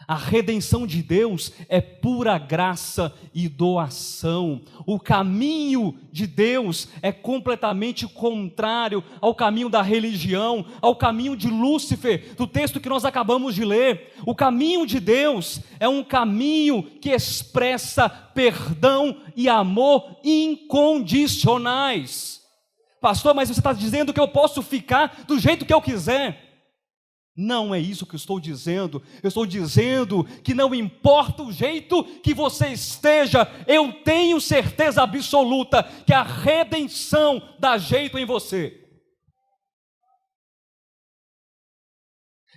A redenção de Deus é pura graça e doação. O caminho de Deus é completamente contrário ao caminho da religião, ao caminho de Lúcifer, do texto que nós acabamos de ler. O caminho de Deus é um caminho que expressa perdão e amor incondicionais. Pastor, mas você está dizendo que eu posso ficar do jeito que eu quiser? Não é isso que eu estou dizendo. Eu estou dizendo que não importa o jeito que você esteja, eu tenho certeza absoluta que a redenção dá jeito em você.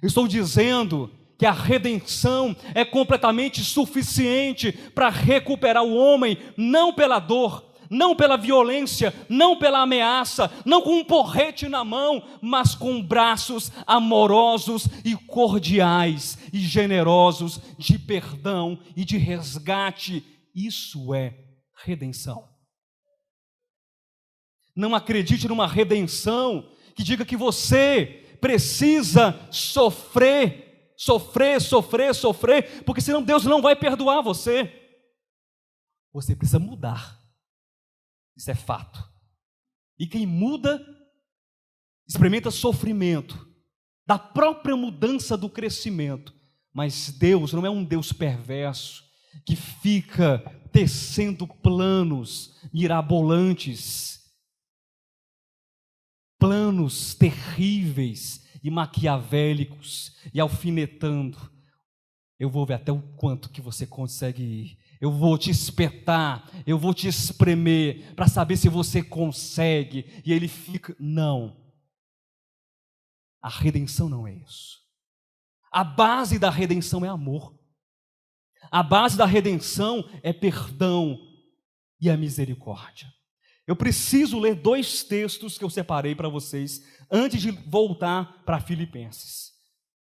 Eu estou dizendo que a redenção é completamente suficiente para recuperar o homem, não pela dor, não pela violência, não pela ameaça, não com um porrete na mão, mas com braços amorosos e cordiais e generosos de perdão e de resgate. Isso é redenção. Não acredite numa redenção que diga que você precisa sofrer, porque senão Deus não vai perdoar você. Você precisa mudar. Isso é fato. E quem muda, experimenta sofrimento, da própria mudança do crescimento. Mas Deus não é um Deus perverso, que fica tecendo planos mirabolantes, planos terríveis e maquiavélicos, e alfinetando. Eu vou ver até o quanto que você consegue ir. Eu vou te espetar, eu vou te espremer, para saber se você consegue. E ele fica, não. A redenção não é isso. A base da redenção é amor. A base da redenção é perdão e a misericórdia. Eu preciso ler 2 textos que eu separei para vocês, antes de voltar para Filipenses.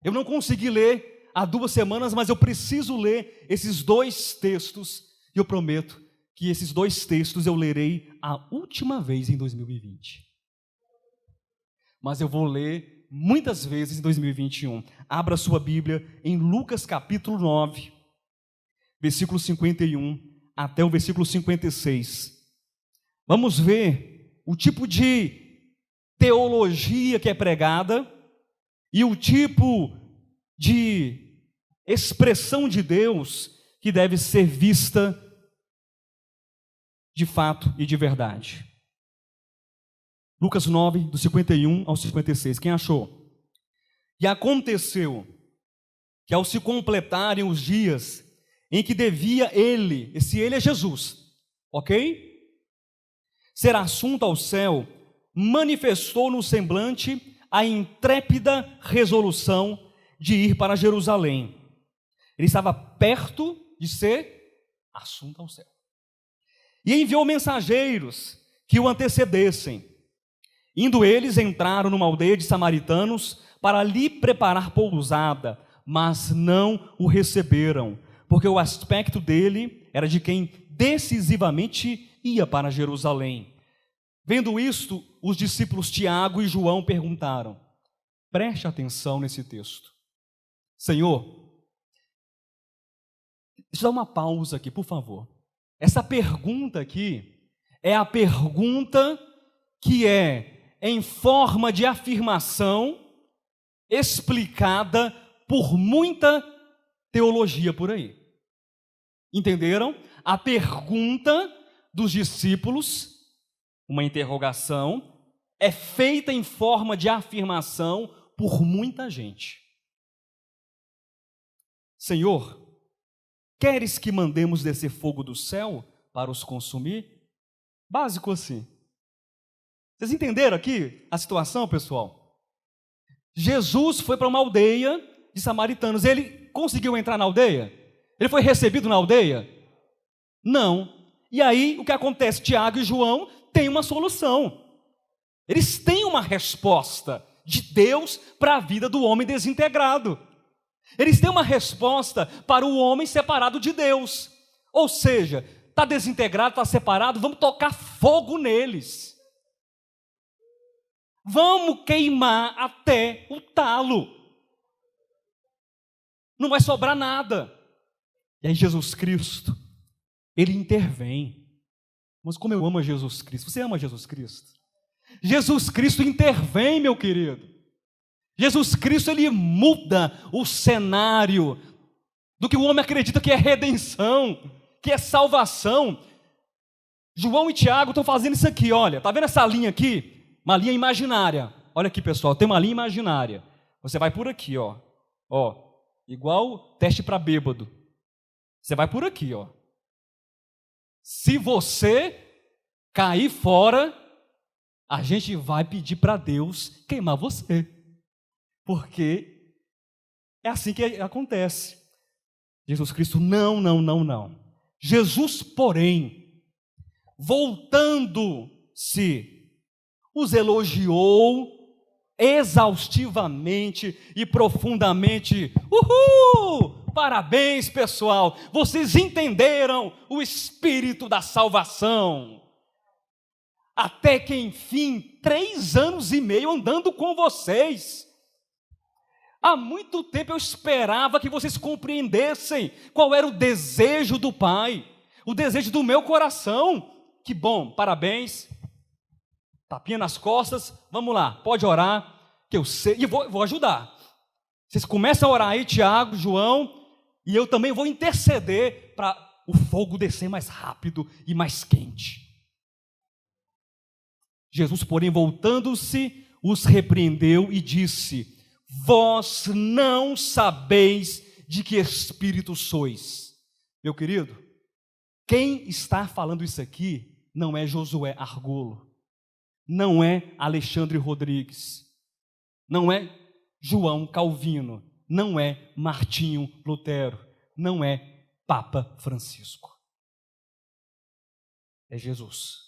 Eu não consegui ler há 2 semanas, mas eu preciso ler esses 2 textos, e eu prometo que esses 2 textos eu lerei a última vez em 2020. Mas eu vou ler muitas vezes em 2021. Abra sua Bíblia em Lucas capítulo 9, versículo 51 até o versículo 56. Vamos ver o tipo de teologia que é pregada e o tipo de expressão de Deus que deve ser vista de fato e de verdade. Lucas 9, do 51 ao 56. Quem achou? E aconteceu que ao se completarem os dias em que devia ele, esse ele é Jesus, ok? Ser assunto ao céu, manifestou no semblante a intrépida resolução de ir para Jerusalém. Ele estava perto de ser assunto ao céu. E enviou mensageiros que o antecedessem. Indo eles, entraram numa aldeia de samaritanos para lhe preparar pousada, mas não o receberam, porque o aspecto dele era de quem decisivamente ia para Jerusalém. Vendo isto, os discípulos Tiago e João perguntaram, preste atenção nesse texto. Senhor, deixa eu dar uma pausa aqui, por favor. Essa pergunta aqui é a pergunta que é em forma de afirmação explicada por muita teologia por aí. Entenderam? A pergunta dos discípulos, uma interrogação, é feita em forma de afirmação por muita gente. Senhor, queres que mandemos descer fogo do céu para os consumir? Básico assim. Vocês entenderam aqui a situação, pessoal? Jesus foi para uma aldeia de samaritanos. Ele conseguiu entrar na aldeia? Ele foi recebido na aldeia? Não. E aí, o que acontece? Tiago e João têm uma solução. Eles têm uma resposta de Deus para a vida do homem desintegrado. Eles têm uma resposta para o homem separado de Deus. Ou seja, está desintegrado, está separado, vamos tocar fogo neles. Vamos queimar até o talo. Não vai sobrar nada. E aí Jesus Cristo, Ele intervém. Mas como eu amo Jesus Cristo. Você ama Jesus Cristo? Jesus Cristo intervém, meu querido. Jesus Cristo, Ele muda o cenário do que o homem acredita que é redenção, que é salvação. João e Tiago estão fazendo isso aqui, olha. Está vendo essa linha aqui? Uma linha imaginária. Olha aqui, pessoal, tem uma linha imaginária. Você vai por aqui, ó. Ó, igual teste para bêbado. Você vai por aqui, ó. Se você cair fora, a gente vai pedir para Deus queimar você. Porque é assim que acontece. Jesus Cristo, não. Jesus, porém, voltando-se, os elogiou exaustivamente e profundamente. Uhul! Parabéns, pessoal! Vocês entenderam o espírito da salvação. Até que, enfim, 3 anos e meio andando com vocês. Há muito tempo eu esperava que vocês compreendessem qual era o desejo do Pai, o desejo do meu coração. Que bom, parabéns. Tapinha nas costas, vamos lá, pode orar, que eu sei, e vou ajudar. Vocês começam a orar aí, Tiago, João, e eu também vou interceder para o fogo descer mais rápido e mais quente. Jesus, porém, voltando-se, os repreendeu e disse: vós não sabeis de que espírito sois. Meu querido, quem está falando isso aqui não é Josué Argolo, não é Alexandre Rodrigues, não é João Calvino, não é Martinho Lutero, não é Papa Francisco. É Jesus.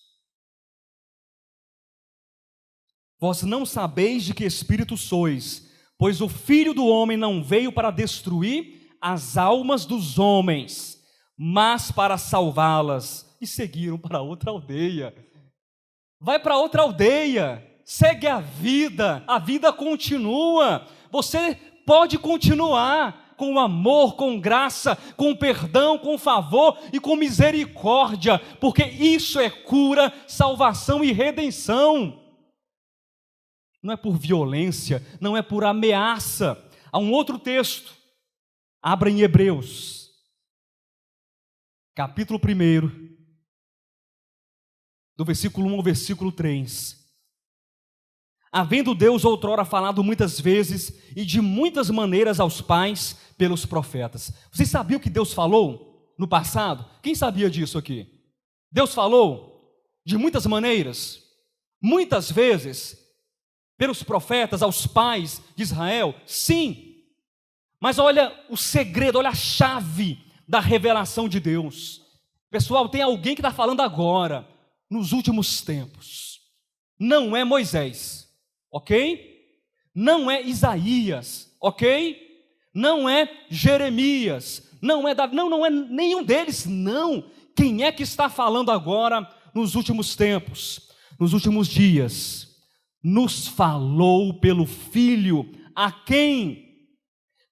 Vós não sabeis de que espírito sois, pois o Filho do Homem não veio para destruir as almas dos homens, mas para salvá-las. E seguiram para outra aldeia. Vai para outra aldeia, segue a vida continua. Você pode continuar com amor, com graça, com perdão, com favor e com misericórdia, porque isso é cura, salvação e redenção. Não é por violência, não é por ameaça. Há um outro texto, abra em Hebreus, capítulo 1, do versículo 1 ao versículo 3. Havendo Deus outrora falado muitas vezes e de muitas maneiras aos pais pelos profetas. Vocês sabiam que Deus falou no passado? Quem sabia disso aqui? Deus falou de muitas maneiras, muitas vezes, pelos profetas aos pais de Israel? Sim. Mas olha o segredo, olha a chave da revelação de Deus. Pessoal, tem alguém que está falando agora, nos últimos tempos. não é Moisés, ok? Não é Isaías, ok? Não é Jeremias, não é Davi, não é nenhum deles, não. Quem é que está falando agora nos últimos tempos, nos últimos dias? Nos falou pelo Filho, a quem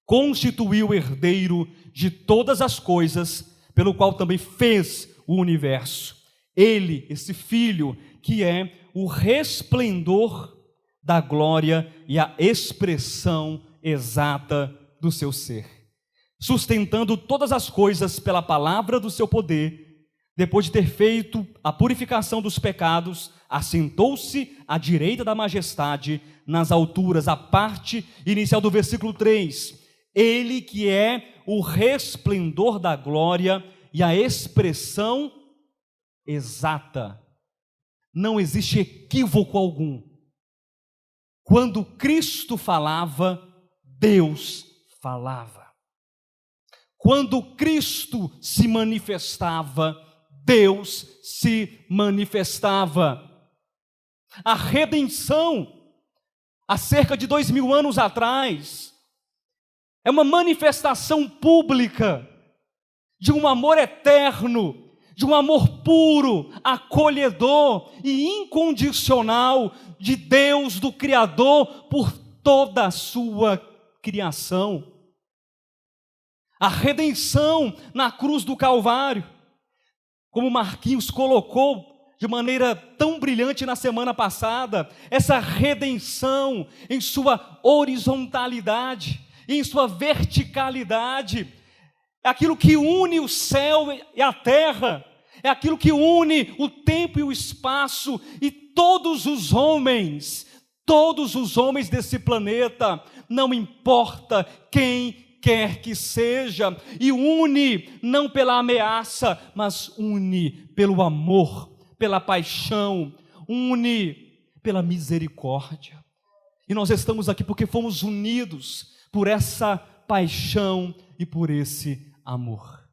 constituiu herdeiro de todas as coisas, pelo qual também fez o universo. Ele, esse Filho, que é o resplendor da glória e a expressão exata do seu ser, sustentando todas as coisas pela palavra do seu poder, depois de ter feito a purificação dos pecados, assentou-se à direita da majestade nas alturas, a parte inicial do versículo 3. Ele que é o resplendor da glória e a expressão exata. Não existe equívoco algum. Quando Cristo falava, Deus falava. Quando Cristo se manifestava, Deus se manifestava. A redenção, há cerca de 2000 anos atrás, é uma manifestação pública de um amor eterno, de um amor puro, acolhedor e incondicional de Deus, do Criador, por toda a sua criação. A redenção na cruz do Calvário, como Marquinhos colocou de maneira tão brilhante na semana passada, essa redenção em sua horizontalidade, em sua verticalidade, é aquilo que une o céu e a terra, é aquilo que une o tempo e o espaço, e todos os homens desse planeta, não importa quem quer que seja, e une não pela ameaça, mas une pelo amor, pela paixão, une pela misericórdia. E nós estamos aqui porque fomos unidos por essa paixão e por esse amor.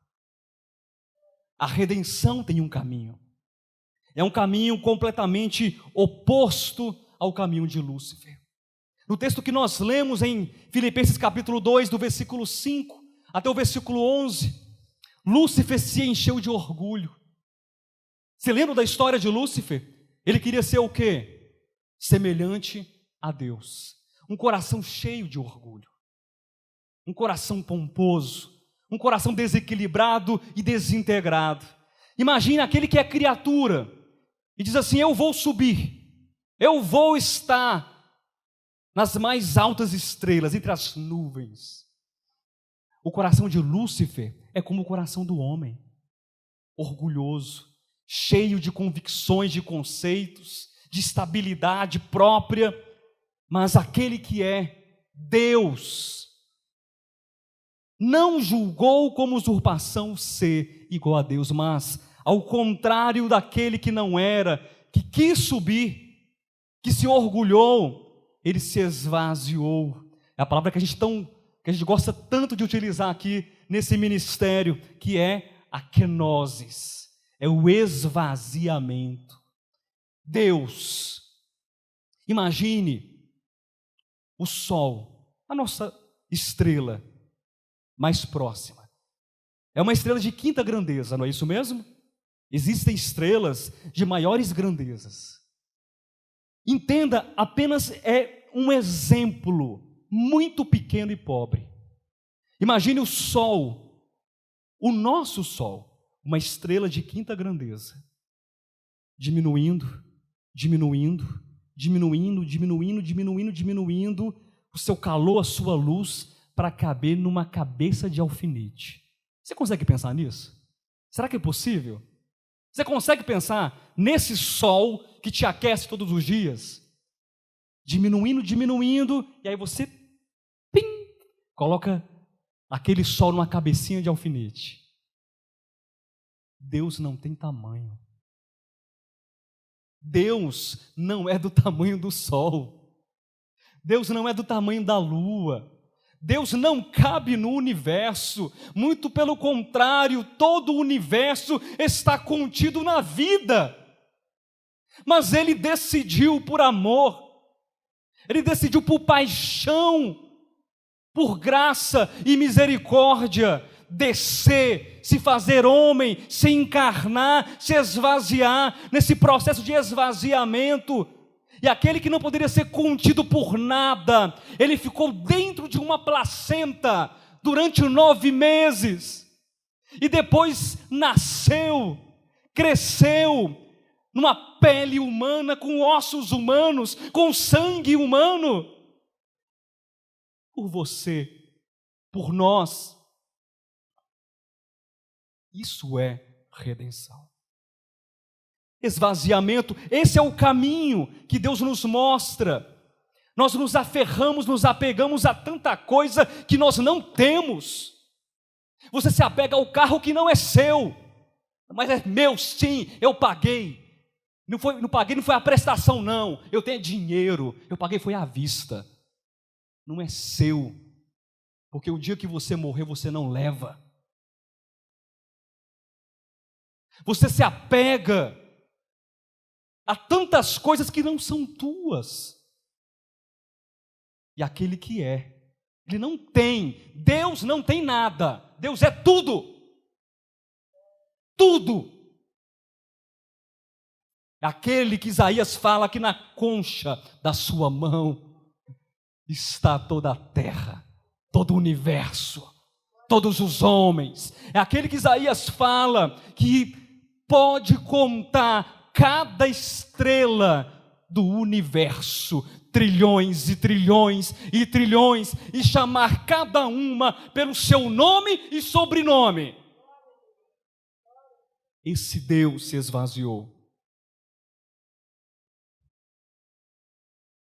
A redenção tem um caminho. É um caminho completamente oposto ao caminho de Lúcifer. No texto que nós lemos em Filipenses capítulo 2, do versículo 5 até o versículo 11, Lúcifer se encheu de orgulho. Você lembra da história de Lúcifer? Ele queria ser o quê? Semelhante a Deus. Um coração cheio de orgulho. Um coração pomposo. Um coração desequilibrado e desintegrado. Imagine aquele que é criatura e diz assim: eu vou subir, eu vou estar nas mais altas estrelas, entre as nuvens. O coração de Lúcifer é como o coração do homem, orgulhoso, cheio de convicções, de conceitos, de estabilidade própria, mas aquele que é Deus não julgou como usurpação ser igual a Deus, mas ao contrário daquele que não era, que quis subir, que se orgulhou, ele se esvaziou. É a palavra que a gente gosta tanto de utilizar aqui nesse ministério, que é a kenosis, é o esvaziamento. Deus, imagine o sol, a nossa estrela mais próxima. É uma estrela de quinta grandeza, não é isso mesmo? Existem estrelas de maiores grandezas. Entenda, apenas é um exemplo muito pequeno e pobre. Imagine o Sol, o nosso Sol, uma estrela de quinta grandeza, diminuindo o seu calor, a sua luz, para caber numa cabeça de alfinete. Você consegue pensar nisso? Será que é possível? Você consegue pensar nesse sol que te aquece todos os dias? Diminuindo, e aí você coloca aquele sol numa cabecinha de alfinete. Deus não tem tamanho. Deus não é do tamanho do sol. Deus não é do tamanho da lua. Deus não cabe no universo, muito pelo contrário, todo o universo está contido na vida. Mas ele decidiu por amor, ele decidiu por paixão, por graça e misericórdia, descer, se fazer homem, se encarnar, se esvaziar, nesse processo de esvaziamento. E aquele que não poderia ser contido por nada, ele ficou dentro de uma placenta durante 9 meses, e depois nasceu, cresceu, numa pele humana, com ossos humanos, com sangue humano, por você, por nós. Isso é redenção. Esvaziamento, esse é o caminho que Deus nos mostra. Nós nos aferramos, nos apegamos a tanta coisa que nós não temos. Você se apega ao carro que não é seu, mas é meu sim, eu paguei. Não paguei, não foi a prestação não, eu tenho dinheiro, eu paguei foi à vista. Não é seu, porque o dia que você morrer você não leva. Você se apega a tantas coisas que não são tuas. E aquele que é, ele não tem, Deus não tem nada, Deus é tudo. Tudo. Aquele que Isaías fala que na concha da sua mão está toda a terra, todo o universo, todos os homens. É aquele que Isaías fala que pode contar cada estrela do universo, trilhões e trilhões e trilhões, e chamar cada uma pelo seu nome e sobrenome. Esse Deus se esvaziou.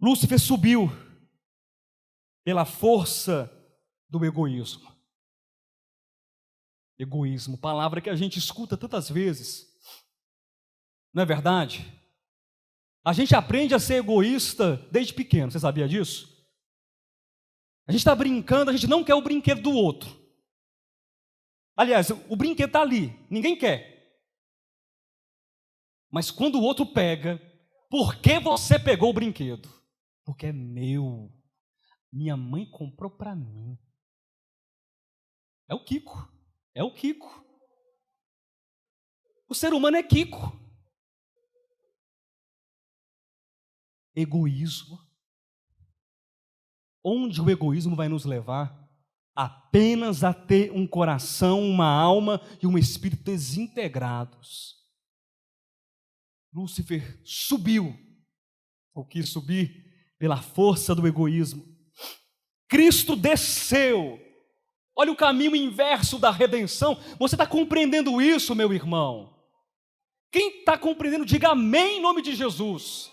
Lúcifer subiu pela força do egoísmo. Egoísmo, palavra que a gente escuta tantas vezes. Não é verdade? A gente aprende a ser egoísta desde pequeno, você sabia disso? A gente está brincando, a gente não quer o brinquedo do outro. Aliás, o brinquedo está ali, ninguém quer. Mas quando o outro pega, por que você pegou o brinquedo? Porque é meu. Minha mãe comprou para mim. É o Kiko. É o Kiko. O ser humano é Kiko. Egoísmo. Onde o egoísmo vai nos levar? Apenas a ter um coração, uma alma e um espírito desintegrados. Lúcifer subiu, ou quis subir, pela força do egoísmo. Cristo desceu. Olha o caminho inverso da redenção. Você está compreendendo isso, meu irmão? Quem está compreendendo, diga amém em nome de Jesus.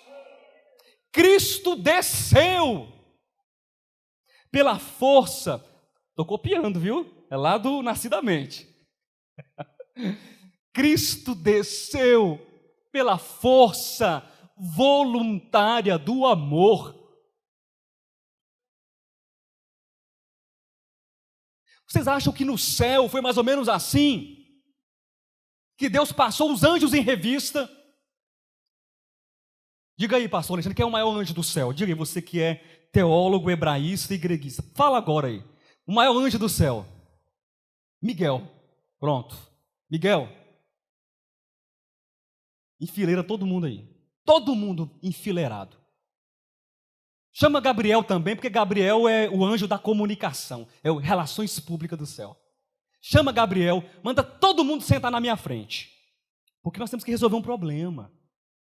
Cristo desceu pela força. Estou copiando, viu? É lá do Nascidamente. Cristo desceu pela força voluntária do amor. Vocês acham que no céu foi mais ou menos assim? Que Deus passou os anjos em revista? Diga aí, pastor Alexandre, quem é o maior anjo do céu? Diga aí, você que é teólogo, hebraísta e greguista. Fala agora aí. O maior anjo do céu. Miguel. Pronto. Miguel. Enfileira todo mundo aí. Todo mundo enfileirado. Chama Gabriel também, porque Gabriel é o anjo da comunicação. É o relações públicas do céu. Chama Gabriel, manda todo mundo sentar na minha frente. Porque nós temos que resolver um problema.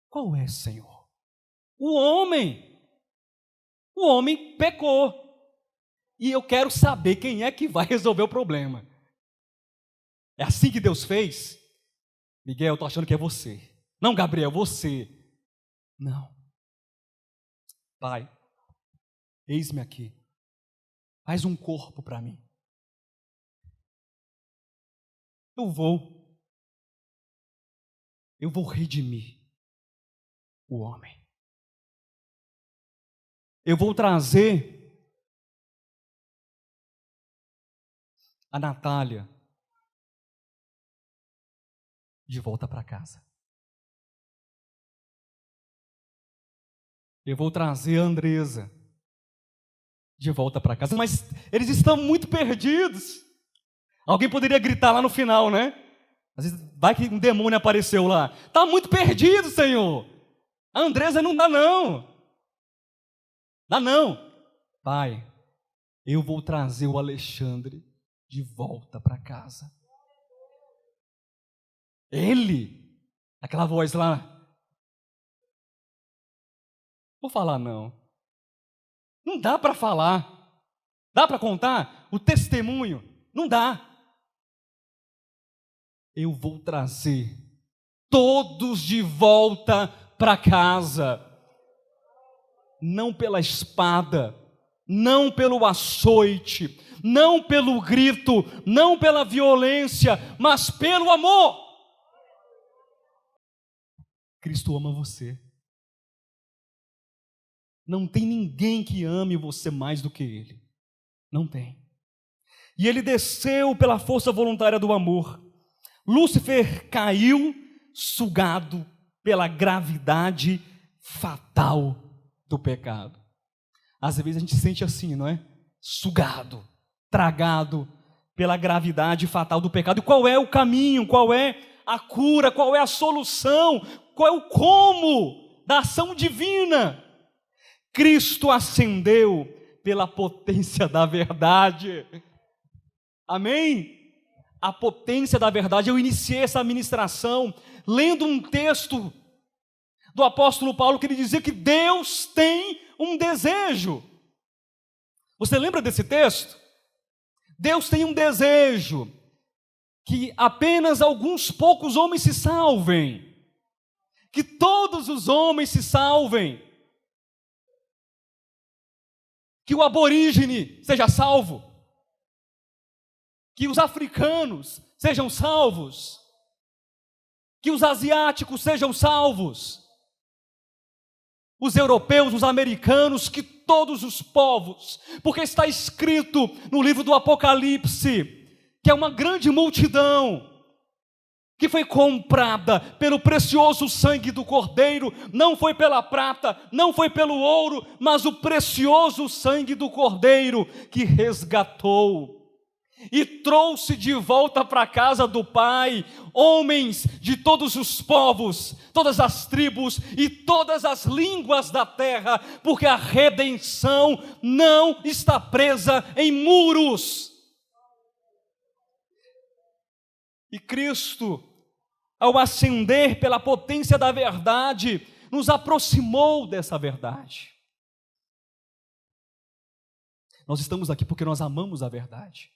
Qual é, Senhor? O homem pecou. E eu quero saber quem é que vai resolver o problema. É assim que Deus fez? Miguel, eu estou achando que é você. Não, Gabriel, você. Não. Pai, eis-me aqui. Faz um corpo para mim. Eu vou redimir o homem. Eu vou trazer a Natália de volta para casa. Eu vou trazer a Andresa de volta para casa. Mas eles estão muito perdidos. Alguém poderia gritar lá no final, né? Às vezes vai que um demônio apareceu lá. Está muito perdido, Senhor. A Andresa não dá não. Dá não. Pai, eu vou trazer o Alexandre de volta para casa. Ele, aquela voz lá. Vou falar não. Não dá para falar. Dá para contar o testemunho? Não dá. Eu vou trazer todos de volta para casa. Não pela espada, não pelo açoite, não pelo grito, não pela violência, mas pelo amor. Cristo ama você. Não tem ninguém que ame você mais do que Ele. Não tem. E Ele desceu pela força voluntária do amor. Lúcifer caiu sugado pela gravidade fatal do pecado. Às vezes a gente sente assim, não é? Sugado, tragado pela gravidade fatal do pecado. E qual é o caminho? Qual é a cura? Qual é a solução? Qual é o como da ação divina? Cristo ascendeu pela potência da verdade. Amém? A potência da verdade. Eu iniciei essa ministração lendo um texto do apóstolo Paulo que ele dizia que Deus tem um desejo. Você lembra desse texto? Deus tem um desejo que apenas alguns poucos homens se salvem, que todos os homens se salvem, que o aborígene seja salvo, que os africanos sejam salvos, que os asiáticos sejam salvos, os europeus, os americanos, que todos os povos, porque está escrito no livro do Apocalipse, que é uma grande multidão, que foi comprada pelo precioso sangue do Cordeiro, não foi pela prata, não foi pelo ouro, mas o precioso sangue do Cordeiro, que resgatou e trouxe de volta para a casa do Pai, homens de todos os povos, todas as tribos e todas as línguas da terra, porque a redenção não está presa em muros. E Cristo, ao ascender pela potência da verdade, nos aproximou dessa verdade. Nós estamos aqui porque nós amamos a verdade.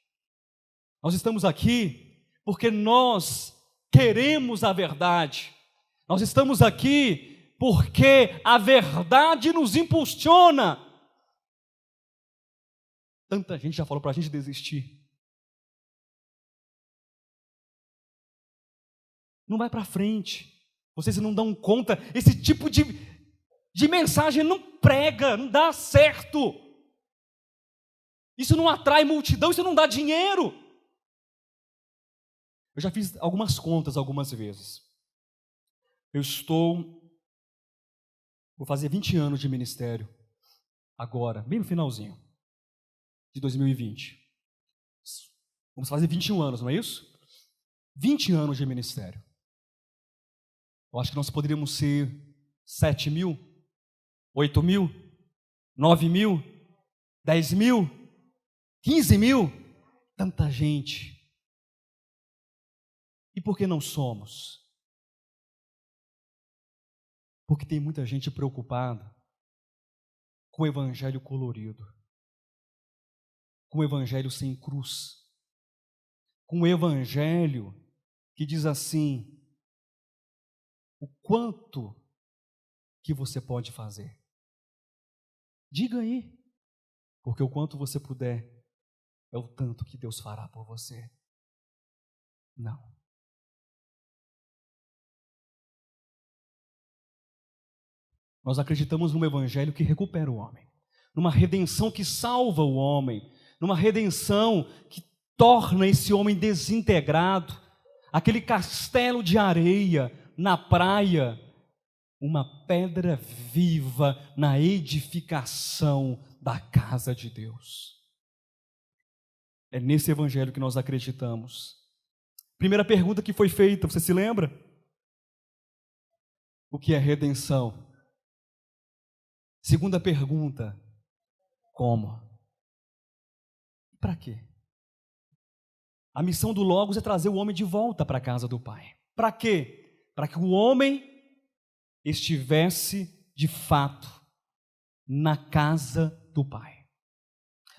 Nós estamos aqui porque nós queremos a verdade. Nós estamos aqui porque a verdade nos impulsiona. Tanta gente já falou para a gente desistir. Não vai para frente. Vocês não dão conta. Esse tipo de mensagem não prega, não dá certo. Isso não atrai multidão, isso não dá dinheiro. Eu já fiz algumas contas algumas vezes. Vou fazer 20 anos de ministério, agora, bem no finalzinho, de 2020. Vamos fazer 21 anos, não é isso? 20 anos de ministério. Eu acho que nós poderíamos ser 7 mil, 8 mil, 9 mil, 10 mil, 15 mil, tanta gente. E por que não somos? Porque tem muita gente preocupada com o evangelho colorido, com o evangelho sem cruz, com o evangelho que diz assim: o quanto que você pode fazer? Diga aí, porque o quanto você puder é o tanto que Deus fará por você. Não. Nós acreditamos num evangelho que recupera o homem, numa redenção que salva o homem, numa redenção que torna esse homem desintegrado, aquele castelo de areia na praia, uma pedra viva na edificação da casa de Deus. É nesse evangelho que nós acreditamos. Primeira pergunta que foi feita, você se lembra? O que é redenção? Segunda pergunta, como? Para quê? A missão do Logos é trazer o homem de volta para a casa do Pai. Para quê? Para que o homem estivesse de fato na casa do Pai.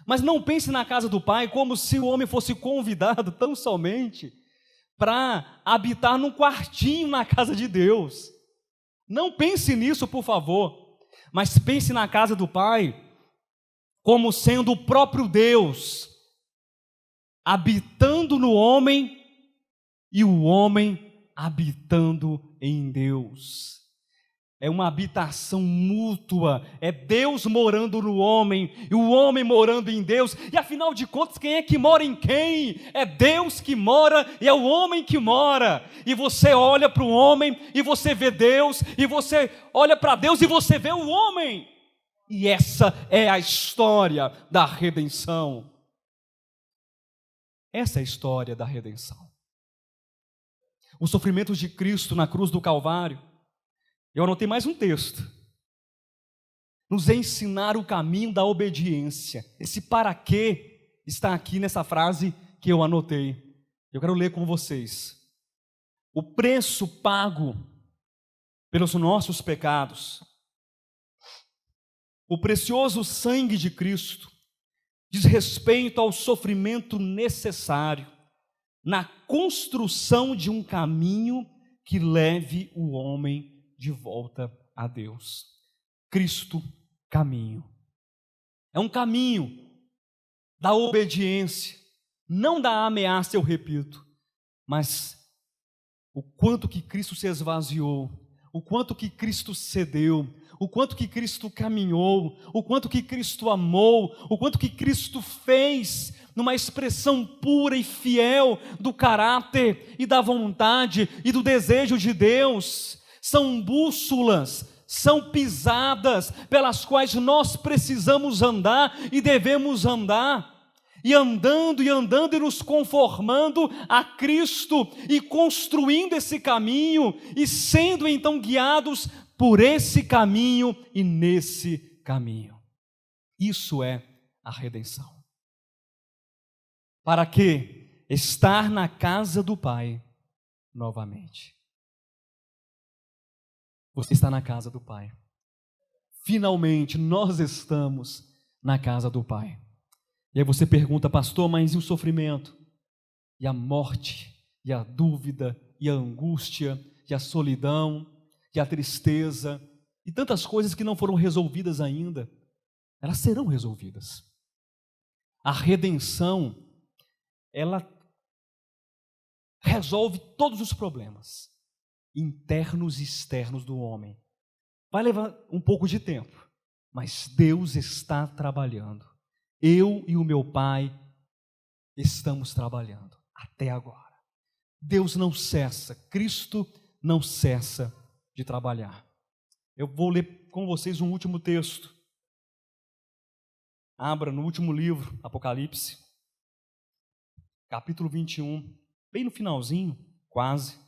Mas não pense na casa do Pai como se o homem fosse convidado tão somente para habitar num quartinho na casa de Deus. Não pense nisso, por favor, mas pense na casa do Pai como sendo o próprio Deus habitando no homem e o homem habitando em Deus. É uma habitação mútua, é Deus morando no homem e o homem morando em Deus. E afinal de contas, quem é que mora em quem? É Deus que mora e é o homem que mora. E você olha para o homem e você vê Deus, e você olha para Deus e você vê o homem. E essa é a história da redenção. Essa é a história da redenção. Os sofrimentos de Cristo na cruz do Calvário. Eu anotei mais um texto. Nos ensinar o caminho da obediência. Esse para quê está aqui nessa frase que eu anotei. Eu quero ler com vocês. O preço pago pelos nossos pecados, o precioso sangue de Cristo, diz respeito ao sofrimento necessário na construção de um caminho que leve o homem de volta a Deus. Cristo, caminho. É um caminho da obediência, não da ameaça, eu repito, mas o quanto que Cristo se esvaziou, o quanto que Cristo cedeu, o quanto que Cristo caminhou, o quanto que Cristo amou, o quanto que Cristo fez numa expressão pura e fiel do caráter e da vontade e do desejo de Deus. São bússolas, são pisadas pelas quais nós precisamos andar e devemos andar. E andando e nos conformando a Cristo e construindo esse caminho e sendo então guiados por esse caminho e nesse caminho. Isso é a redenção. Para que estar na casa do Pai novamente. Você está na casa do Pai. Finalmente nós estamos na casa do Pai. E aí você pergunta, pastor, mas e o sofrimento? E a morte? E a dúvida? E a angústia? E a solidão? E a tristeza? E tantas coisas que não foram resolvidas ainda. Elas serão resolvidas. A redenção, ela resolve todos os problemas internos e externos do homem. Vai levar um pouco de tempo, mas Deus está trabalhando. Eu e o meu Pai estamos trabalhando até agora. Deus não cessa, Cristo não cessa de trabalhar. Eu vou ler com vocês um último texto. Abra no último livro, Apocalipse, capítulo 21, bem no finalzinho, quase.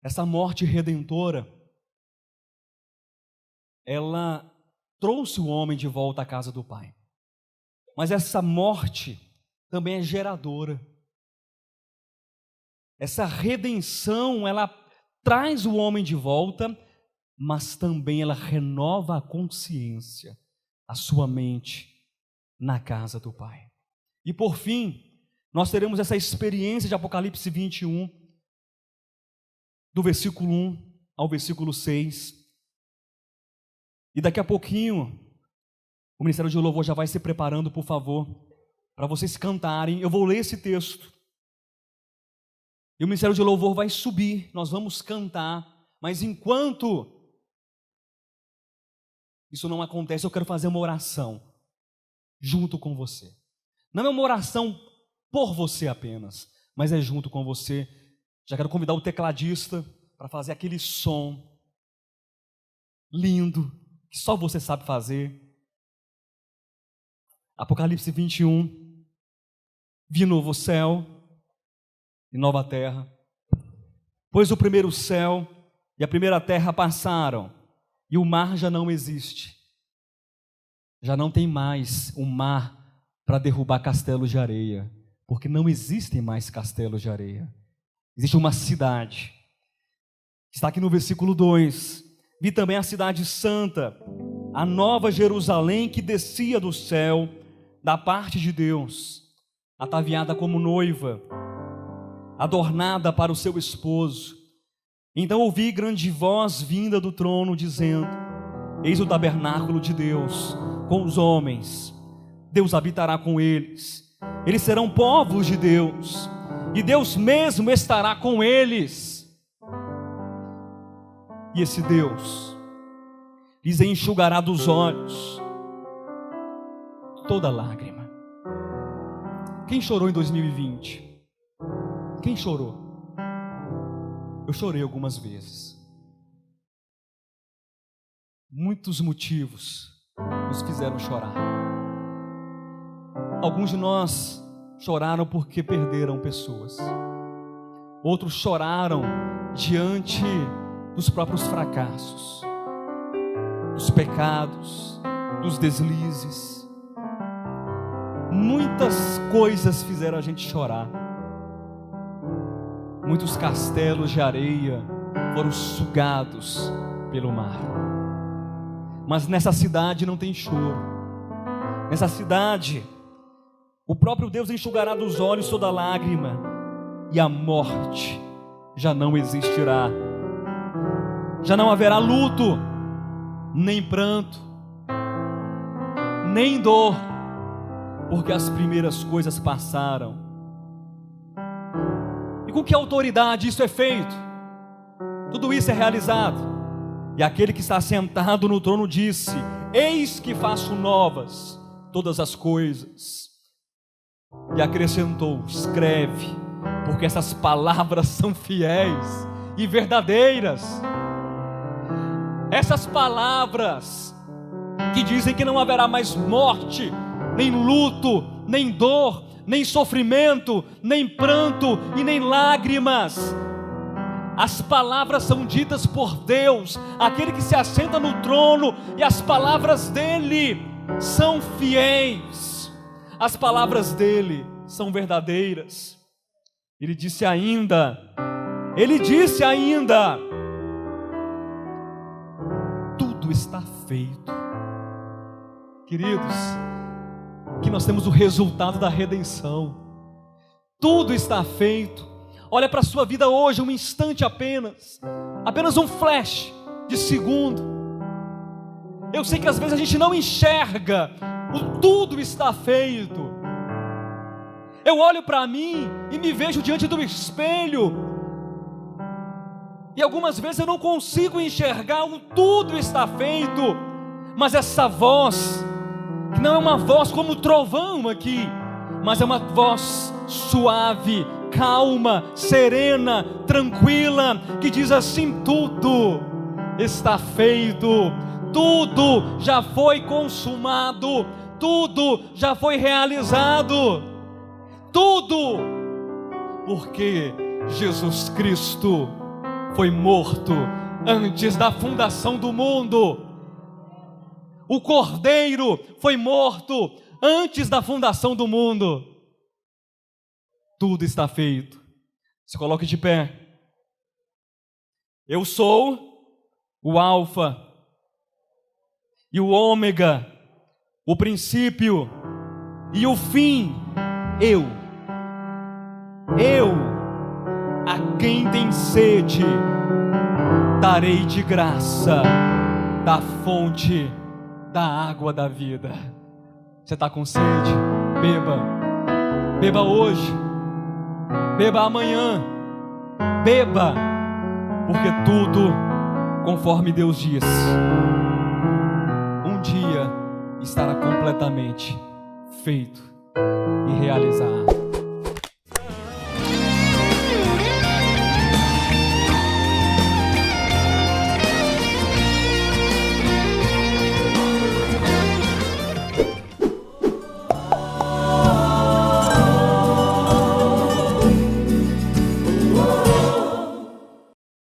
Essa morte redentora, ela trouxe o homem de volta à casa do Pai. Mas essa morte também é geradora. Essa redenção, ela traz o homem de volta, mas também ela renova a consciência, a sua mente na casa do Pai. E por fim, nós teremos essa experiência de Apocalipse 21, do versículo 1 ao versículo 6. E daqui a pouquinho, o Ministério de Louvor já vai se preparando, por favor, para vocês cantarem. Eu vou ler esse texto. E o Ministério de Louvor vai subir, nós vamos cantar. Mas enquanto isso não acontece, eu quero fazer uma oração junto com você. Não é uma oração por você apenas, mas é junto com você. Já quero convidar o tecladista para fazer aquele som lindo que só você sabe fazer. Apocalipse 21, vi novo céu e nova terra, pois o primeiro céu e a primeira terra passaram, e o mar já não existe. Já não tem mais um mar para derrubar castelos de areia, porque não existem mais castelos de areia. Existe uma cidade. Está aqui no versículo 2. Vi também a cidade santa, a nova Jerusalém que descia do céu, da parte de Deus, ataviada como noiva, adornada para o seu esposo. Então ouvi grande voz vinda do trono, dizendo: eis o tabernáculo de Deus com os homens. Deus habitará com eles. Eles serão povos de Deus, e Deus mesmo estará com eles. E esse Deus lhes enxugará dos olhos toda lágrima. Quem chorou em 2020? Quem chorou? Eu chorei algumas vezes. Muitos motivos nos fizeram chorar. Alguns de nós choraram porque perderam pessoas. Outros choraram diante dos próprios fracassos, dos pecados, dos deslizes. Muitas coisas fizeram a gente chorar. Muitos castelos de areia foram sugados pelo mar. Mas nessa cidade não tem choro. Nessa cidade, o próprio Deus enxugará dos olhos toda lágrima, e a morte já não existirá. Já não haverá luto, nem pranto, nem dor, porque as primeiras coisas passaram. E com que autoridade isso é feito? Tudo isso é realizado. E aquele que está sentado no trono disse: eis que faço novas todas as coisas. E acrescentou: escreve, porque essas palavras são fiéis e verdadeiras. Essas palavras que dizem que não haverá mais morte, nem luto, nem dor, nem sofrimento, nem pranto e nem lágrimas. As palavras são ditas por Deus, aquele que se assenta no trono, e as palavras dele são fiéis. As palavras dele são verdadeiras. Ele disse ainda, tudo está feito. Queridos, que nós temos o resultado da redenção. Tudo está feito. Olha para a sua vida hoje, um instante apenas um flash de segundo. Eu sei que às vezes a gente não enxerga o tudo está feito. Eu olho para mim e me vejo diante do espelho, e algumas vezes eu não consigo enxergar o tudo está feito. Mas essa voz, que não é uma voz como trovão aqui, mas é uma voz suave, calma, serena, tranquila, que diz assim: tudo está feito, tudo já foi consumado, tudo já foi realizado, tudo, porque Jesus Cristo foi morto antes da fundação do mundo. O Cordeiro foi morto antes da fundação do mundo. Tudo está feito. Se coloque de pé. Eu sou o Alfa e o Ômega, o princípio e o fim. Eu, a quem tem sede, darei de graça da fonte da água da vida. Você está com sede? Beba. Beba hoje. Beba amanhã. Beba, porque tudo, conforme Deus diz, um dia estará completamente feito e realizado.